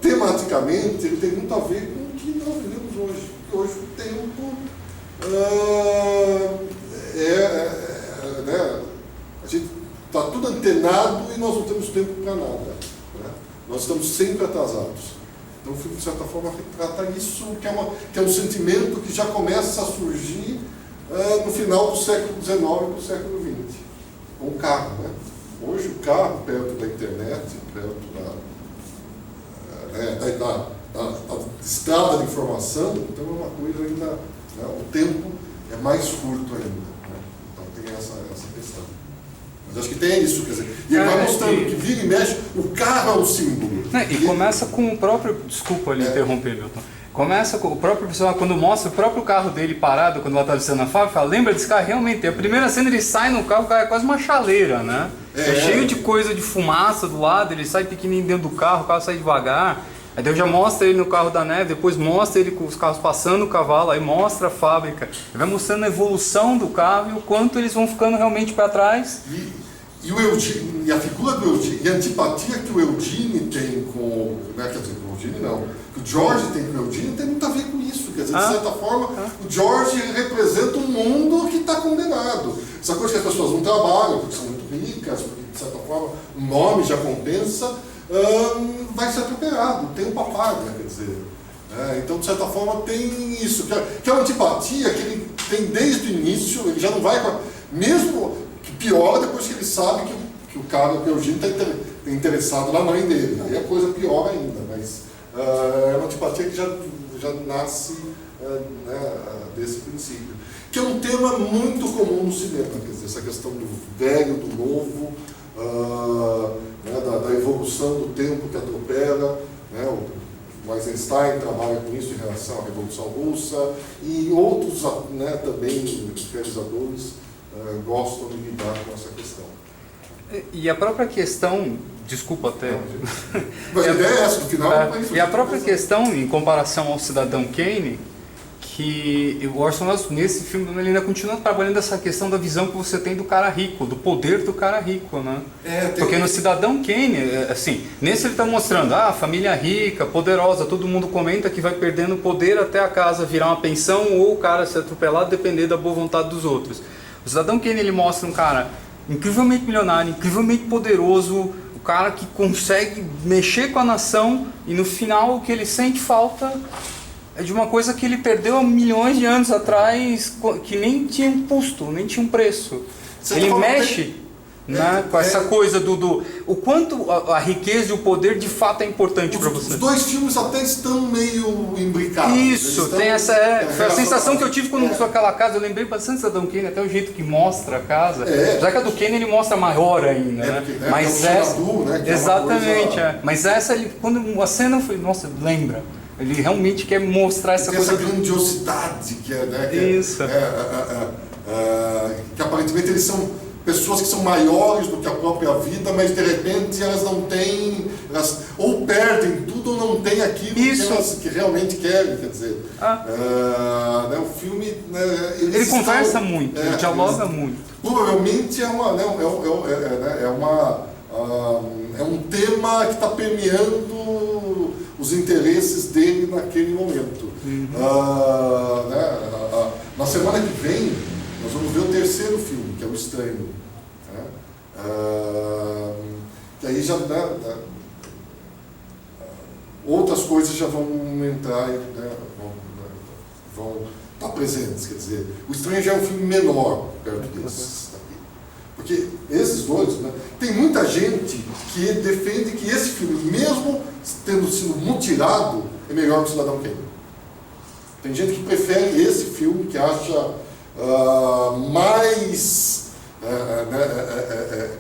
tematicamente, ele tem muito a ver com o que nós vivemos hoje. Porque hoje o tempo né, a gente está tudo antenado e nós não temos tempo para nada. Né? Nós estamos sempre atrasados. Então, o filme, de certa forma, retrata isso, que é um sentimento que já começa a surgir no final do século XIX e do século XX, com o carro. Né? Hoje, o carro, perto da internet, perto da estrada de informação, então é uma coisa ainda... Né? O tempo é mais curto ainda. Né? Então, tem essa questão. Mas acho que tem isso, quer dizer, e ele vai mostrando que vira e mexe, o carro é um símbolo. E começa com o próprio, desculpa ali interromper, Milton, começa com o próprio personagem, quando mostra o próprio carro dele parado, quando ela está descendo na fábrica, fala, lembra desse carro? Realmente, a primeira cena ele sai no carro, o carro é quase uma chaleira, né? É cheio de coisa de fumaça do lado, ele sai pequenininho dentro do carro, o carro sai devagar. Aí Deus já mostra ele no carro da neve, depois mostra ele com os carros passando o cavalo, aí mostra a fábrica. Ele vai mostrando a evolução do carro e o quanto eles vão ficando realmente para trás. E o Eugene, e a figura do Eugene, e a antipatia que o Eugene tem com... Né, quer dizer, o Eugene não, que o George tem com o Eugene tem muito a ver com isso. Quer dizer, de certa forma, o George representa um mundo que está condenado. Essa coisa que as pessoas não trabalham, porque são muito ricas, porque, de certa forma, o nome já compensa, vai ser atropelado, o tempo apaga, quer dizer. Então, de certa forma, tem isso, que é uma antipatia que ele tem desde o início, ele já não vai Mesmo que piora depois que ele sabe que o cara, o Eugênio, está interessado na mãe dele. Aí a coisa piora ainda, mas é uma antipatia que já nasce desse princípio. Que é um tema muito comum no cinema, quer dizer, essa questão do velho, do novo, da evolução do tempo que atropela, né? O Eisenstein trabalha com isso em relação à Revolução Russa, e outros também realizadores gostam de lidar com essa questão. E a própria questão, desculpa até... Mas a ideia é essa, no final... E a própria questão, em comparação ao Cidadão Kane, que o Orson Welles, nesse filme, ele ainda continua trabalhando essa questão da visão que você tem do cara rico, do poder do cara rico, né? Porque no Cidadão Kane, assim, nesse ele está mostrando, a família rica, poderosa, todo mundo comenta que vai perdendo poder até a casa virar uma pensão ou o cara ser atropelado, depender da boa vontade dos outros. O Cidadão Kane, ele mostra um cara incrivelmente milionário, incrivelmente poderoso, o cara que consegue mexer com a nação e no final o que ele sente falta é de uma coisa que ele perdeu há milhões de anos atrás, que nem tinha um custo, nem tinha um preço. Ele mexe com essa coisa o quanto a riqueza e o poder de fato é importante para você. Os dois filmes até estão meio imbricados. Isso, tem essa... foi a sensação que eu tive quando mostrou aquela casa. Eu lembrei bastante da Cidadão Kane, até o jeito que mostra a casa. Já que a do Kane ele mostra maior ainda, né? Porque, mas é essa... exatamente, coisa... Mas essa, quando a cena foi... Nossa, lembra. Ele realmente quer mostrar essa coisa... essa grandiosidade que é... Né, isso. Que aparentemente eles são pessoas que são maiores do que a própria vida, mas de repente elas não têm... Elas ou perdem tudo ou não têm aquilo que realmente querem, quer dizer... o filme... ele conversa muito, ele dialoga muito. Provavelmente é um tema que está permeando os interesses dele naquele momento. Na semana que vem, nós vamos ver o terceiro filme, que é O Estranho. Que aí já... outras coisas já vão entrar, vão estar presentes. Quer dizer, O Estranho já é um filme menor perto desses. Porque esses dois, tem muita gente que defende que esse filme, mesmo tendo sido mutilado, é melhor que o Cidadão Kane. Tem gente que prefere esse filme, que acha mais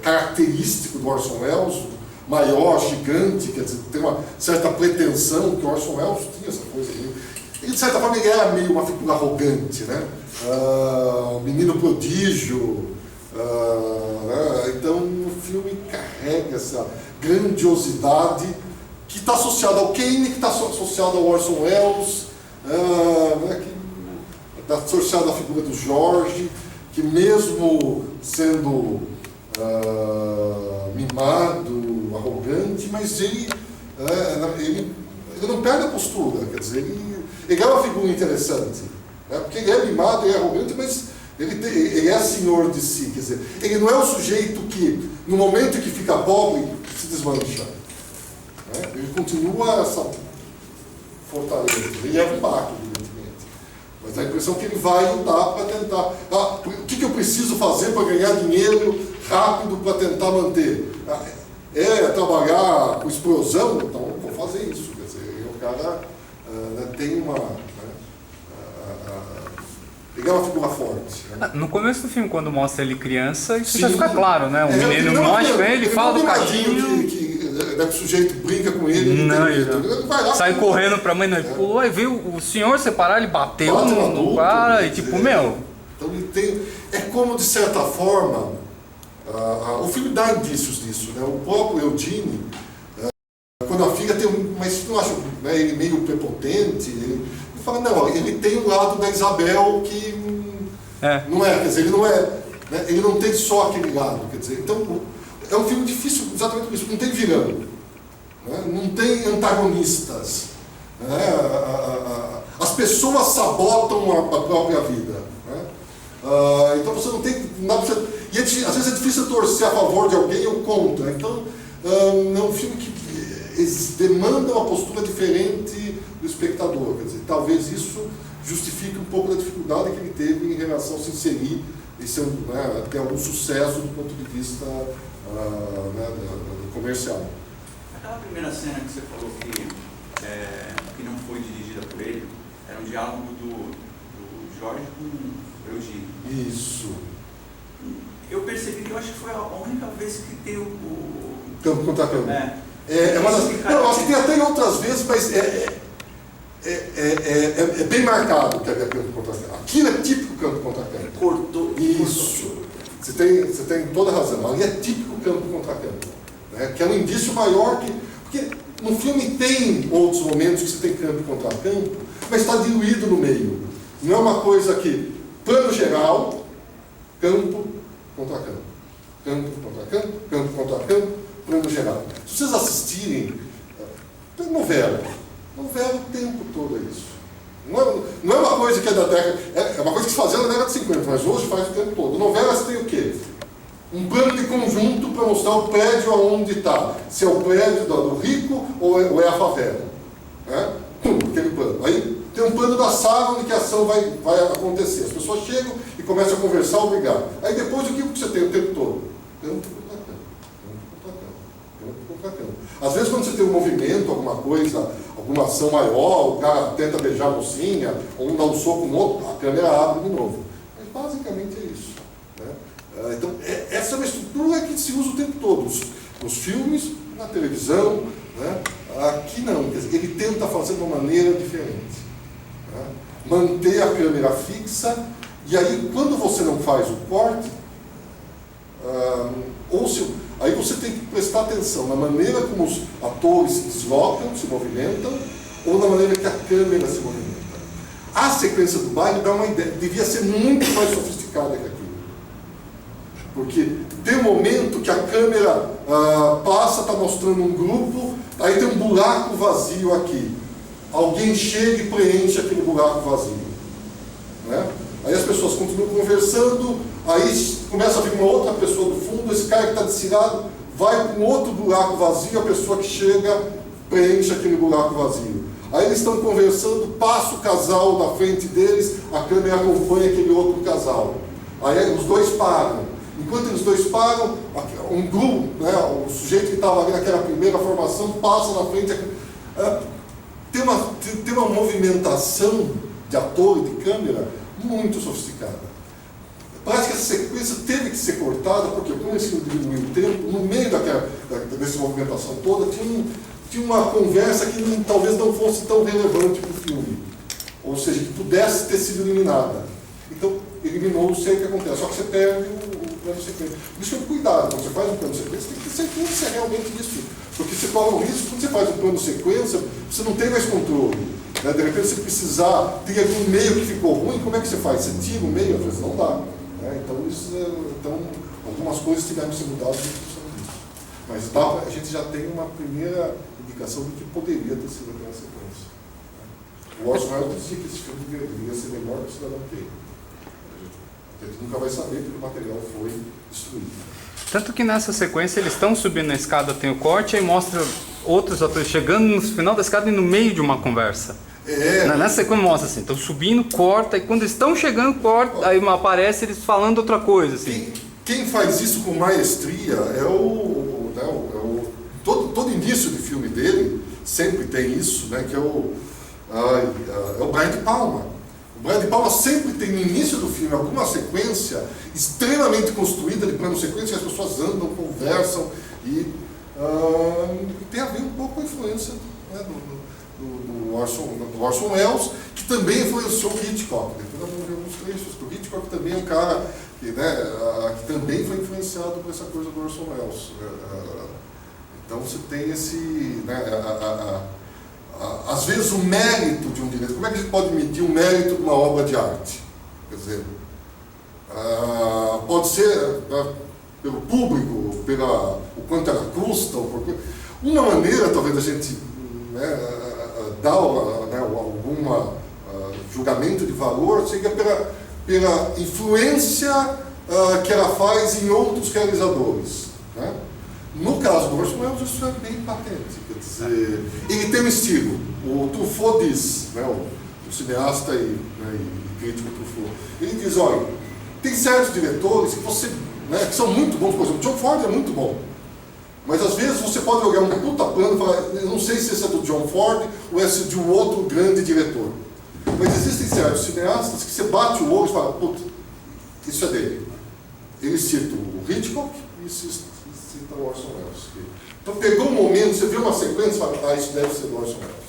característico do Orson Welles, maior, gigante, quer dizer, tem uma certa pretensão, que o Orson Welles tinha essa coisa aí. E de certa forma ele era meio uma figura arrogante, né? Um menino prodígio. Então o filme carrega essa grandiosidade que está associada ao Kane, que está associada ao Orson Welles, que está associada à figura do Jorge, que mesmo sendo mimado, arrogante, mas ele não perde a postura, quer dizer, ele é uma figura interessante, porque ele é mimado, ele é arrogante, mas ele é senhor de si, quer dizer, ele não é o sujeito que, no momento que fica pobre, se desmancha. Ele continua essa fortaleza, ele é um baque, evidentemente. Mas dá a impressão que ele vai lutar para tentar. O que eu preciso fazer para ganhar dinheiro rápido para tentar manter? É trabalhar com explosão? Então vou fazer isso. Quer dizer, o cara tem uma... Ele é uma figura forte. No começo do filme, quando mostra ele criança, isso já fica claro, né? O menino mostra ele fala do cachorro. Que o sujeito brinca com ele, ele vai lá, sai correndo pra mãe, pulou e viu o senhor separar, ele bateu no cara e tipo, Então ele tem. É como, de certa forma, o filme dá indícios disso, né? O próprio Eugene, quando a filha tem mas não acho ele meio prepotente, ele fala, não, ele tem um lado da Isabel que não é, quer dizer, ele não é, né, ele não tem só aquele lado, quer dizer, então é um filme difícil exatamente por isso, não tem vilão, né, não tem antagonistas, né, as pessoas sabotam a própria vida, né, então você não tem nada, e às vezes é difícil torcer a favor de alguém ou contra, então é um filme que demanda uma postura diferente do espectador, quer dizer, talvez isso justifique um pouco da dificuldade que ele teve em relação a se inserir esse né, tem algum sucesso do ponto de vista né, comercial. Aquela primeira cena que você falou que não foi dirigida por ele, era um diálogo do Jorge com o Eugênio. Isso. Eu percebi que eu acho que foi a única vez que tem o Campo contra campo. Não, eu acho que tem até em outras vezes, mas é bem marcado que havia campo contra campo. Aquilo é típico campo contra campo. Cortou. Isso. Você tem toda a razão. Ali é típico campo contra campo. Né? Que é um indício maior que... Porque no filme tem outros momentos que você tem campo contra campo, mas está diluído no meio. Não é uma coisa que, plano geral, campo contra campo. Campo contra campo, campo contra campo, plano geral. Se vocês assistirem, tem novela o tempo todo é isso. Não é uma coisa que é da década... É uma coisa que se fazia na década de 50, mas hoje faz o tempo todo. Novela você tem o quê? Um plano de conjunto para mostrar o prédio aonde está. Se é o prédio do rico ou é a favela. Né? Aquele plano. Aí tem um plano da sala onde que a ação vai acontecer. As pessoas chegam e começam a conversar ou brigar. Aí depois o que você tem o tempo todo? Campo contra campo. Campo contra campo. Campo contra campo. Às vezes quando você tem um movimento, alguma coisa, alguma ação maior, o cara tenta beijar a mocinha, ou um dá um soco no outro, a câmera abre de novo. Mas basicamente é isso. Né? Então, essa é uma estrutura que se usa o tempo todo. Nos filmes, na televisão, né? Aqui não. Quer dizer, ele tenta fazer de uma maneira diferente. Né? Manter a câmera fixa, e aí quando você não faz o corte, aí você tem que prestar atenção na maneira como os atores se deslocam, se movimentam, ou na maneira que a câmera se movimenta. A sequência do baile dá uma ideia, devia ser muito mais sofisticada que aquilo. Porque tem um momento que a câmera passa, está mostrando um grupo, aí tem um buraco vazio aqui. Alguém chega e preenche aquele buraco vazio. Né? Aí as pessoas continuam conversando, aí começa a vir uma outra pessoa do fundo, esse cara que está desse lado vai para um outro buraco vazio, a pessoa que chega preenche aquele buraco vazio. Aí eles estão conversando, passa o casal na frente deles, a câmera acompanha aquele outro casal. Aí os dois param. Enquanto eles dois param, um grupo, né, o sujeito que estava ali naquela primeira formação, passa na frente. Tem uma movimentação de ator e de câmera muito sofisticada. Parece que essa sequência teve que ser cortada, porque como eles diminuíram o tempo, no meio dessa movimentação toda, tinha uma conversa que talvez não fosse tão relevante para o filme. Ou seja, que pudesse ter sido eliminada. Então, eliminou, sei o que acontece, só que você perde o plano sequência. Por isso que cuidado, quando você faz um plano sequência, tem que ter certeza se é realmente isso. Porque você corre o risco, quando você faz um plano sequência, você não tem mais controle. Né? De repente, você precisar, tem aqui um meio que ficou ruim, como é que você faz? Você tira o meio? Às vezes não dá. Né? Então, algumas coisas tiveram que ser mudadas em função disso. Mas a gente já tem uma primeira indicação do que poderia ter sido aquela sequência. O Orson Welles dizia que esse filme deveria ser melhor que o Cidadão Kane. A gente nunca vai saber porque o material foi destruído. Tanto que nessa sequência eles estão subindo na escada, tem o corte, aí mostra outros atores chegando no final da escada e no meio de uma conversa. Nessa sequência mostra assim, estão subindo, corta, e quando estão chegando, corta, aí aparece eles falando outra coisa. Assim. Quem faz isso com maestria é todo início de filme dele, sempre tem isso, né, que é o Brian De Palma. O Brian De Palma sempre tem no início do filme alguma sequência extremamente construída de plano sequência, que as pessoas andam, conversam, e tem a ver um pouco com a influência, né, do Orson Welles, que também influenciou o Hitchcock. Depois nós vamos ver alguns trechos, porque o Hitchcock também é um cara que também foi influenciado por essa coisa do Orson Welles. Então você tem esse... Né, às vezes o mérito de um diretor, como é que a gente pode medir o mérito de uma obra de arte? Quer dizer, pode ser pelo público, o quanto ela custa, uma maneira talvez a gente dar algum julgamento de valor seria pela influência que ela faz em outros realizadores. Né? No caso do Orson Welles, isso é bem patente. Quer dizer, ele tem um estilo. O Truffaut diz, né, o cineasta e crítico Truffaut, ele diz, olha, Tem certos diretores que você, né, que são muito bons, por exemplo, John Ford é muito bom. Mas às vezes você pode olhar um puta plano e falar, eu não sei se esse é do John Ford ou esse é de um outro grande diretor. Mas existem certos cineastas que você bate o olho e fala, puta, isso é dele. Ele cita o Hitchcock e cita o Orson Welles. Então pegou um momento, você viu uma sequência e fala, isso deve ser do Orson Welles.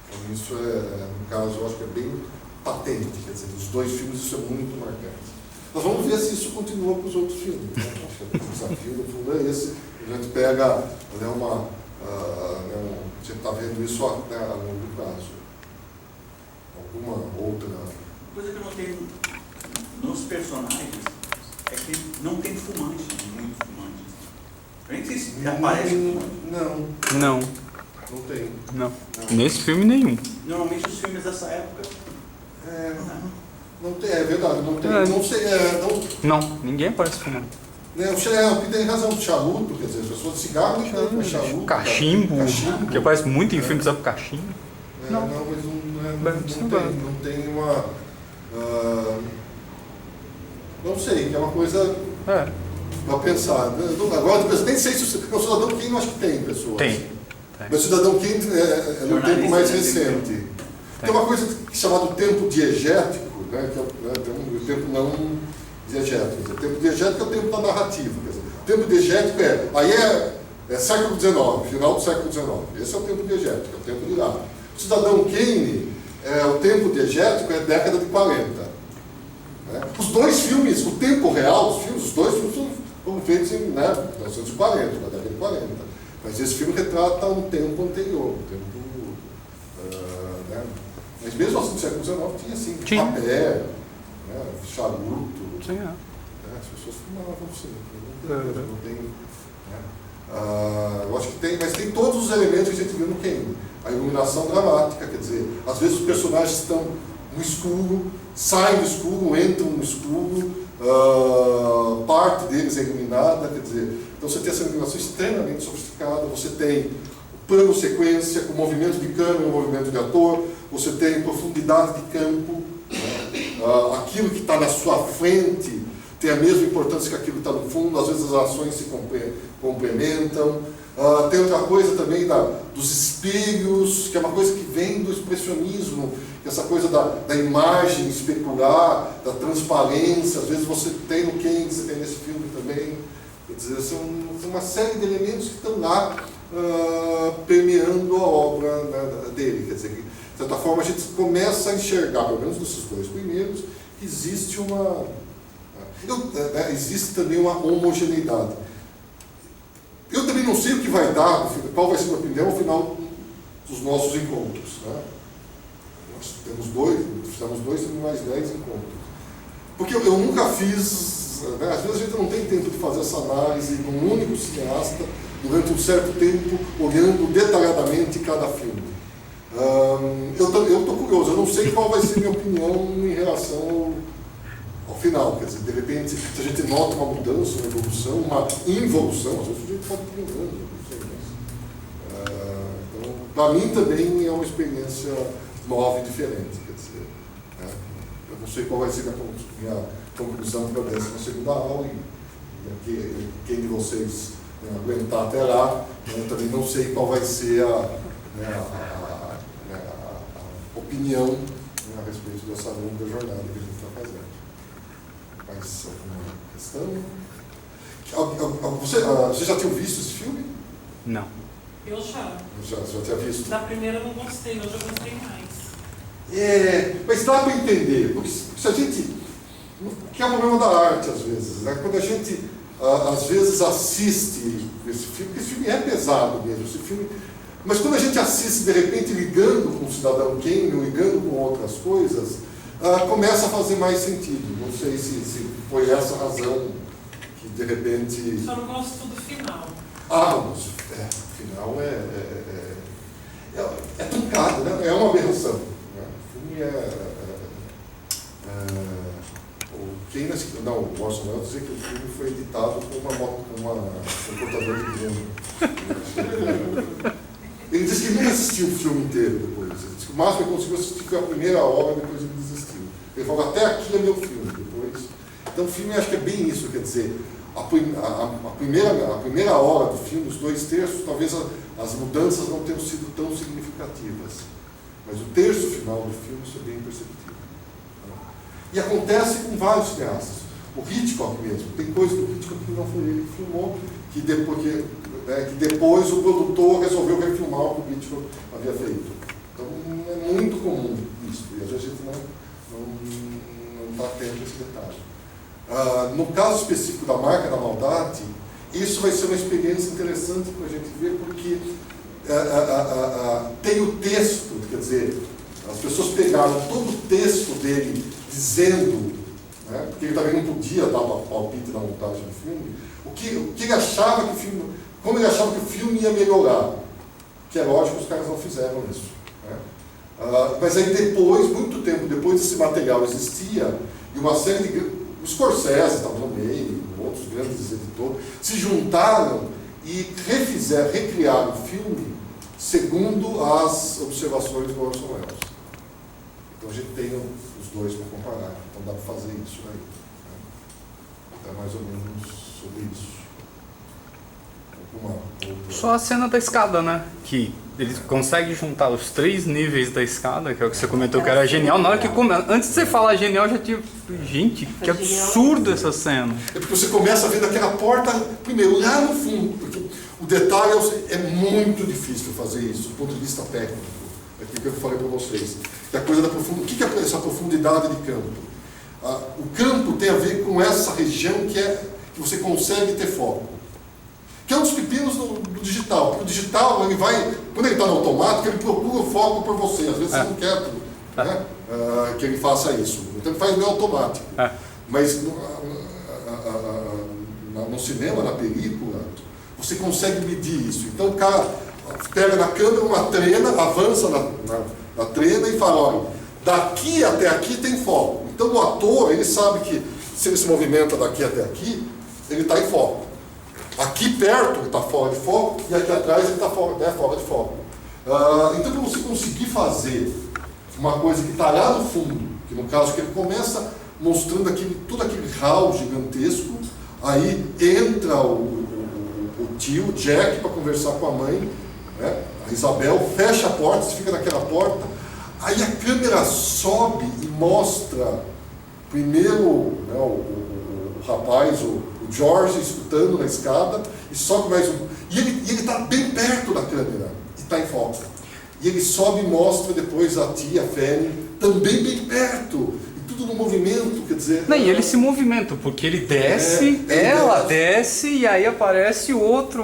Então isso no caso, eu acho que é bem patente, quer dizer, nos dois filmes isso é muito marcante. Nós vamos ver se isso continua com os outros filmes. Né? Acho que o desafio do fundo é esse. A gente pega, né, a gente está vendo isso né, a longo prazo. Alguma outra. Coisa que eu notei nos personagens é que não tem fumante, muito fumante. Eu nem sei se aparece fumante. Não. Não tem. Não. Nesse filme nenhum. Normalmente os filmes dessa época. Não tem, é verdade, não tem. É. Não sei, Não, ninguém aparece fumando. O tem razão, o charuto, quer dizer, as pessoas de cigarro não tem, mas charuto. Cachimbo, que aparece muito em filmes sobre cachimbo. Não, mas não tem uma. Não sei, que é uma coisa para pensar. Agora, nem sei se o Cidadão Kane eu acho que tem pessoas. Tem. Mas o Cidadão Kane é no tempo mais recente. Tem uma coisa chamada tempo diegético, né, que é o tempo não diegético. O tempo diegético é o tempo da narrativa. Quer dizer, o tempo diegético é século XIX, final do século XIX. Esse é o tempo diegético, é o tempo de lá. O Cidadão Kane, o tempo diegético é década de 40. Né? Os dois filmes, o tempo real dos filmes, os dois filmes foram feitos em 1940, na década de 40. Mas esse filme retrata um tempo anterior, um tempo. Né? Mas mesmo assim, no século XIX tinha assim, papel, né? Charuto. Sim, As pessoas fumavam sempre. Não tem. Né? Eu acho que tem, mas tem todos os elementos que a gente viu no Kane. A iluminação dramática, quer dizer, às vezes os personagens estão no escuro, saem do escuro, entram no escuro, parte deles é iluminada, quer dizer, então você tem essa iluminação extremamente sofisticada, você tem plano sequência, com movimento de câmera, movimento de ator, você tem profundidade de campo, né? Aquilo que está na sua frente tem a mesma importância que aquilo que está no fundo, às vezes as ações se complementam. Tem outra coisa também dos espelhos, que é uma coisa que vem do expressionismo, que é essa coisa da imagem especular, da transparência, às vezes você tem no Kane, você tem nesse filme também. Quer dizer, são uma série de elementos que estão lá permeando a obra, né, dele. Quer dizer, de certa forma a gente começa a enxergar, pelo menos nesses dois primeiros, que existe existe também uma homogeneidade. Eu também não sei o que vai dar, qual vai ser a minha opinião ao final dos nossos encontros. Né? Nós fizemos dois e mais 10 encontros. Porque eu nunca fiz, né? Às vezes a gente não tem tempo de fazer essa análise num único cineasta, durante um certo tempo, olhando detalhadamente cada filme. Eu estou curioso, eu não sei qual vai ser a minha opinião em relação ao final. Quer dizer, de repente, se a gente nota uma mudança, uma evolução, uma involução, às vezes a gente pode ir mudando, não sei, mas, então, para mim também é uma experiência nova e diferente. Quer dizer, né? Eu não sei qual vai ser a minha conclusão para a 12ª aula, e quem de vocês aguentar até lá, eu também não sei qual vai ser a opinião, né, a respeito dessa longa jornada que a gente está fazendo. Mais alguma questão? Você já tinha visto esse filme? Não. Eu já. Já tinha visto? Da primeira eu não gostei, hoje eu gostei mais. Mas dá para entender, porque se a gente. Que é o problema da arte, às vezes, né? Quando a gente, às vezes, assiste esse filme, porque esse filme é pesado mesmo, esse filme. Mas quando a gente assiste, de repente, ligando com o Cidadão Kane, ligando com outras coisas, começa a fazer mais sentido. Não sei se foi essa a razão que, de repente... Só não gosto do final. Mas o final é truncado, né? É uma aberração. Né? O filme o Orson Welles dizia que o filme foi editado com um computador de vinho. Ele disse que nunca assistiu o filme inteiro depois. Ele disse que o máximo que ele conseguiu assistir foi a primeira hora, depois ele desistiu. Ele falou, até aqui é meu filme, depois Então o filme acho que é bem isso, quer dizer, a primeira hora do filme, os 2 terços, talvez as mudanças não tenham sido tão significativas, mas o terço final do filme isso é bem perceptível. E acontece com vários cineastas. O Hitchcock mesmo, tem coisa do Hitchcock que não foi ele que filmou, que depois o produtor resolveu refilmar o que o Hitchcock havia feito. Então é muito comum isso, e às vezes a gente não está atento a esse detalhe. No caso específico da Marca da Maldade, isso vai ser uma experiência interessante para a gente ver, porque tem o texto, quer dizer, as pessoas pegaram todo o texto dele dizendo, né, porque ele também não podia dar palpite na montagem do filme, o que ele achava que o filme, como ele achava que o filme ia melhorar, que é lógico que os caras não fizeram isso. Né? Mas aí depois, muito tempo depois, esse material existia, e uma série de... Os Scorsese estavam no meio, outros grandes editores, se juntaram e recriaram o filme segundo as observações do Orson Welles. Então a gente tem os 2 para comparar, então dá para fazer isso aí. Né? Então é mais ou menos sobre isso. Só a cena da escada, né? Que ele consegue juntar os 3 níveis da escada, que é o que você comentou que era genial. Na hora que antes de você falar genial, já tinha... Gente, que absurdo essa cena. É porque você começa a ver daquela porta, primeiro, lá no fundo, porque o detalhe é muito difícil fazer isso, do ponto de vista técnico. É aquilo que eu falei para vocês. Que a coisa da profundidade. O que é essa profundidade de campo? O campo tem a ver com essa região que você consegue ter foco. Que é um dos pepinos do digital. Porque o digital, ele vai, quando ele está no automático, ele procura o foco por você. Às vezes você não quer né, que ele faça isso. Então ele faz meio automático. Mas no cinema, na película, você consegue medir isso. Então o cara pega na câmera uma trena, avança na trena e fala, olha, daqui até aqui tem foco. Então o ator, ele sabe que se ele se movimenta daqui até aqui, ele está em foco. Aqui perto ele está fora de foco e aqui atrás ele está fora de foco. Então, para você conseguir fazer uma coisa que está lá no fundo, que no caso que ele começa mostrando todo aquele hall gigantesco, aí entra o tio, o Jack, para conversar com a mãe, né, a Isabel, fecha a porta, você fica naquela porta, aí a câmera sobe e mostra primeiro, né, o rapaz, o George escutando na escada, e sobe mais um. E ele está bem perto da câmera, e está em foco. E ele sobe e mostra depois a tia, a Fanny, também bem perto, e tudo no movimento, quer dizer... Não, e ele se movimenta, porque ele desce, ela desce, e aí aparece o outro,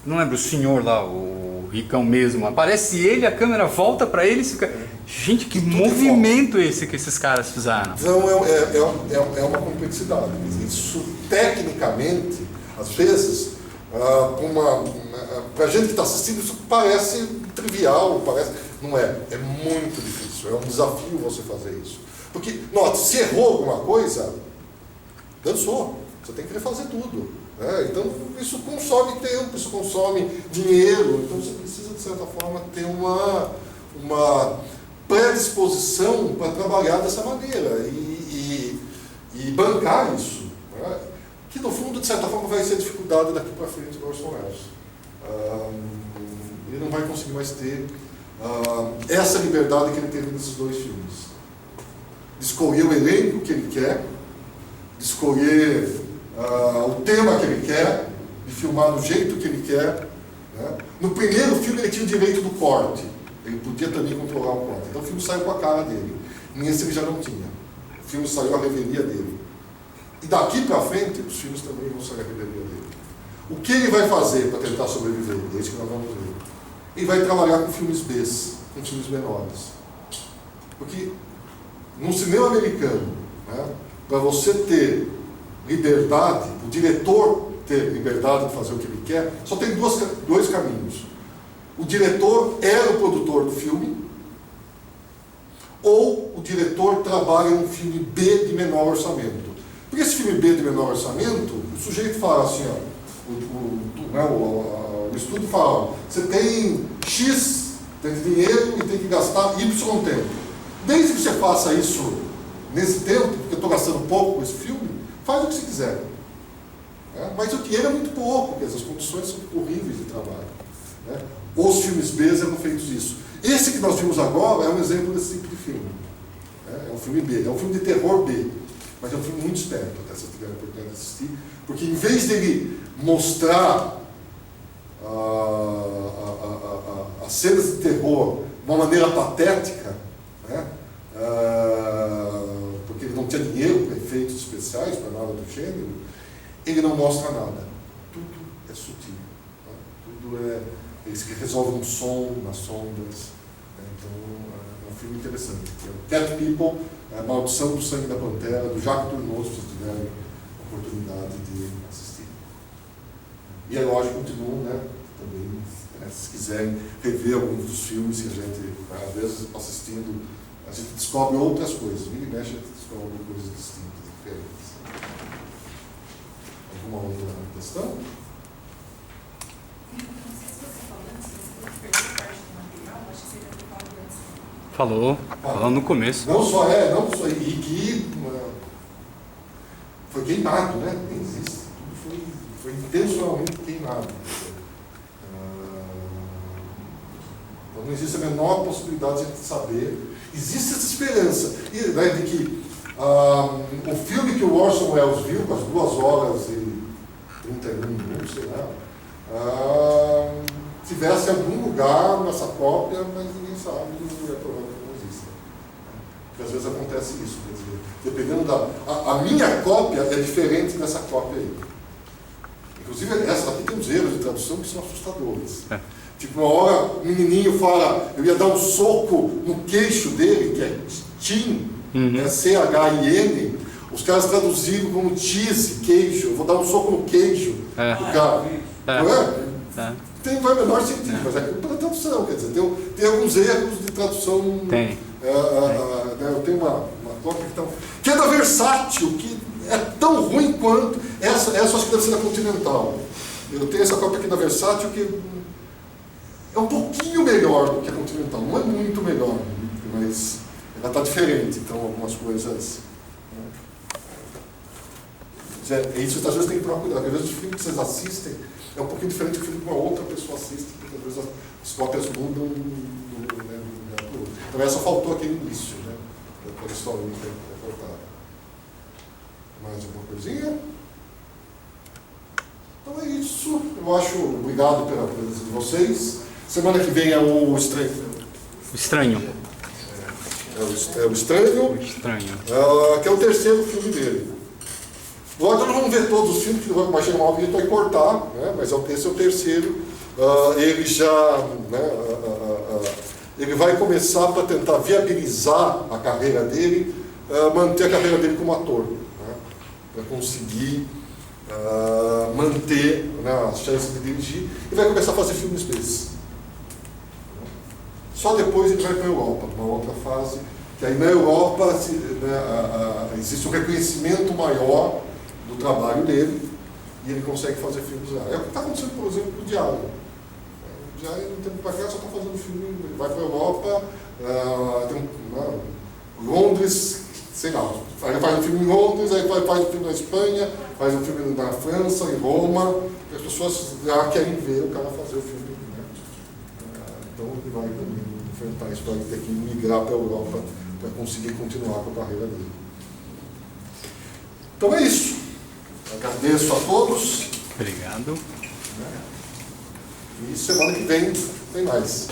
não lembro, o senhor lá, o ricão mesmo, aparece ele, a câmera volta para ele e fica... Gente, que movimento esse que esses caras fizeram. Então é uma complexidade. Isso tecnicamente, às vezes, para a gente que está assistindo, isso parece trivial, não é. É muito difícil, é um desafio você fazer isso. Porque, note, se errou alguma coisa, dançou. Você tem que refazer tudo. Né? Então isso consome tempo, isso consome dinheiro. Então você precisa, de certa forma, ter uma predisposição para trabalhar dessa maneira e bancar isso, né? Que no fundo, de certa forma, vai ser dificuldade daqui para frente do Orson Welles. Ele não vai conseguir mais ter essa liberdade que ele teve nesses 2 filmes, de escolher o elenco que ele quer, de escolher o tema que ele quer, de filmar do jeito que ele quer, né? No primeiro filme ele tinha o direito do corte. Ele podia também controlar o corte. Então o filme saiu com a cara dele. Nesse ele já não tinha. O filme saiu a revelia dele. E daqui para frente, os filmes também vão sair a revelia dele. O que ele vai fazer para tentar sobreviver? É isso que nós vamos ver. Ele vai trabalhar com filmes B, com filmes menores. Porque no cinema americano, né, para você ter liberdade, o diretor ter liberdade de fazer o que ele quer, só tem dois caminhos. O diretor era o produtor do filme, ou o diretor trabalha em um filme B de menor orçamento. Porque esse filme B de menor orçamento, o sujeito fala assim, ó, o estudo fala, você tem X tem dinheiro e tem que gastar Y tempo. Desde que você faça isso nesse tempo, porque eu estou gastando gastando pouco com esse filme, faz o que você quiser. Mas o dinheiro é muito pouco, porque as condições são horríveis de trabalho. Os filmes B eram feitos isso. Esse que nós vimos agora é um exemplo desse tipo de filme. É um filme B, é um filme de terror B, mas é um filme muito esperto, até se tiver a oportunidade de assistir, porque em vez dele mostrar as cenas de terror de uma maneira patética, porque ele não tinha dinheiro para efeitos especiais, para nada do gênero, ele não mostra nada. Tudo é sutil. Tudo é... Ele resolve um som nas sombras. Então, é um filme interessante. Cat People, A Maldição do Sangue da Pantera, do Jacques Tourneur, se vocês tiverem a oportunidade de assistir. E é lógico, continuam, também, se quiserem rever alguns dos filmes que a gente, às vezes, assistindo, a gente descobre outras coisas. Vira e mexe, a gente descobre coisas distintas, diferentes. Alguma outra questão? Falou no começo. Não só, e que foi queimado, nem existe. Tudo foi intencionalmente queimado. Então não existe a menor possibilidade de a gente saber. Existe essa esperança de que o filme que o Orson Welles viu, com as 2 horas e 31 minutos, sei lá, tivesse algum lugar nessa cópia, mas ninguém sabe, e é provável que não exista. Porque às vezes acontece isso, quer dizer, dependendo a minha cópia é diferente dessa cópia aí. Inclusive, essa daqui tem uns erros de tradução que são assustadores. Tipo, uma hora o menininho fala, eu ia dar um soco no queixo dele, que é Chin, C-H-I-N, os caras traduziram como cheese, queijo, eu vou dar um soco no queijo do cara. Não vai o menor sentido, mas é culpa da tradução, quer dizer, tem alguns erros de tradução. Tem. Eu tenho uma cópia que é da Versátil, que é tão ruim quanto. Essa acho que deve ser da Continental. Eu tenho essa cópia aqui da Versátil que é um pouquinho melhor do que a Continental. Não é muito melhor, mas ela está diferente, então algumas coisas. Isso às vezes tem que tomar cuidado. Às vezes o filme que vocês assistem é um pouquinho diferente do filme que uma outra pessoa assiste, porque às vezes as cópias mudam Então essa faltou aqui no início, aquela historinha que é cortada. Mais alguma coisinha? Então é isso. Eu acho, obrigado pela presença de vocês. Semana que vem é o Estranho. O Estranho. É o Estranho. Que é o 3º filme dele. Lógico, nós vamos ver todos os filmes, que vai chegar uma hora que a gente vai cortar, mas esse é o 3º. Ele já... ele vai começar para tentar viabilizar a carreira dele, manter a carreira dele como ator, para conseguir manter as chances de dirigir, e vai começar a fazer filmes desses. Só depois ele vai para a Europa, uma outra fase, que aí na Europa existe um reconhecimento maior do trabalho dele, e ele consegue fazer filmes lá. É o que está acontecendo, por exemplo, com o Diário. O Diário, no tempo para cá, só está fazendo filme, ele vai para a Europa, Londres, sei lá, ele faz um filme em Londres, aí faz um filme na Espanha, faz um filme na França, em Roma, e as pessoas já querem ver o cara fazer o filme. Então ele vai também enfrentar isso, vai ter que migrar para a Europa para conseguir continuar com a carreira dele. Então é isso. Agradeço a todos. Obrigado. E semana que vem tem mais.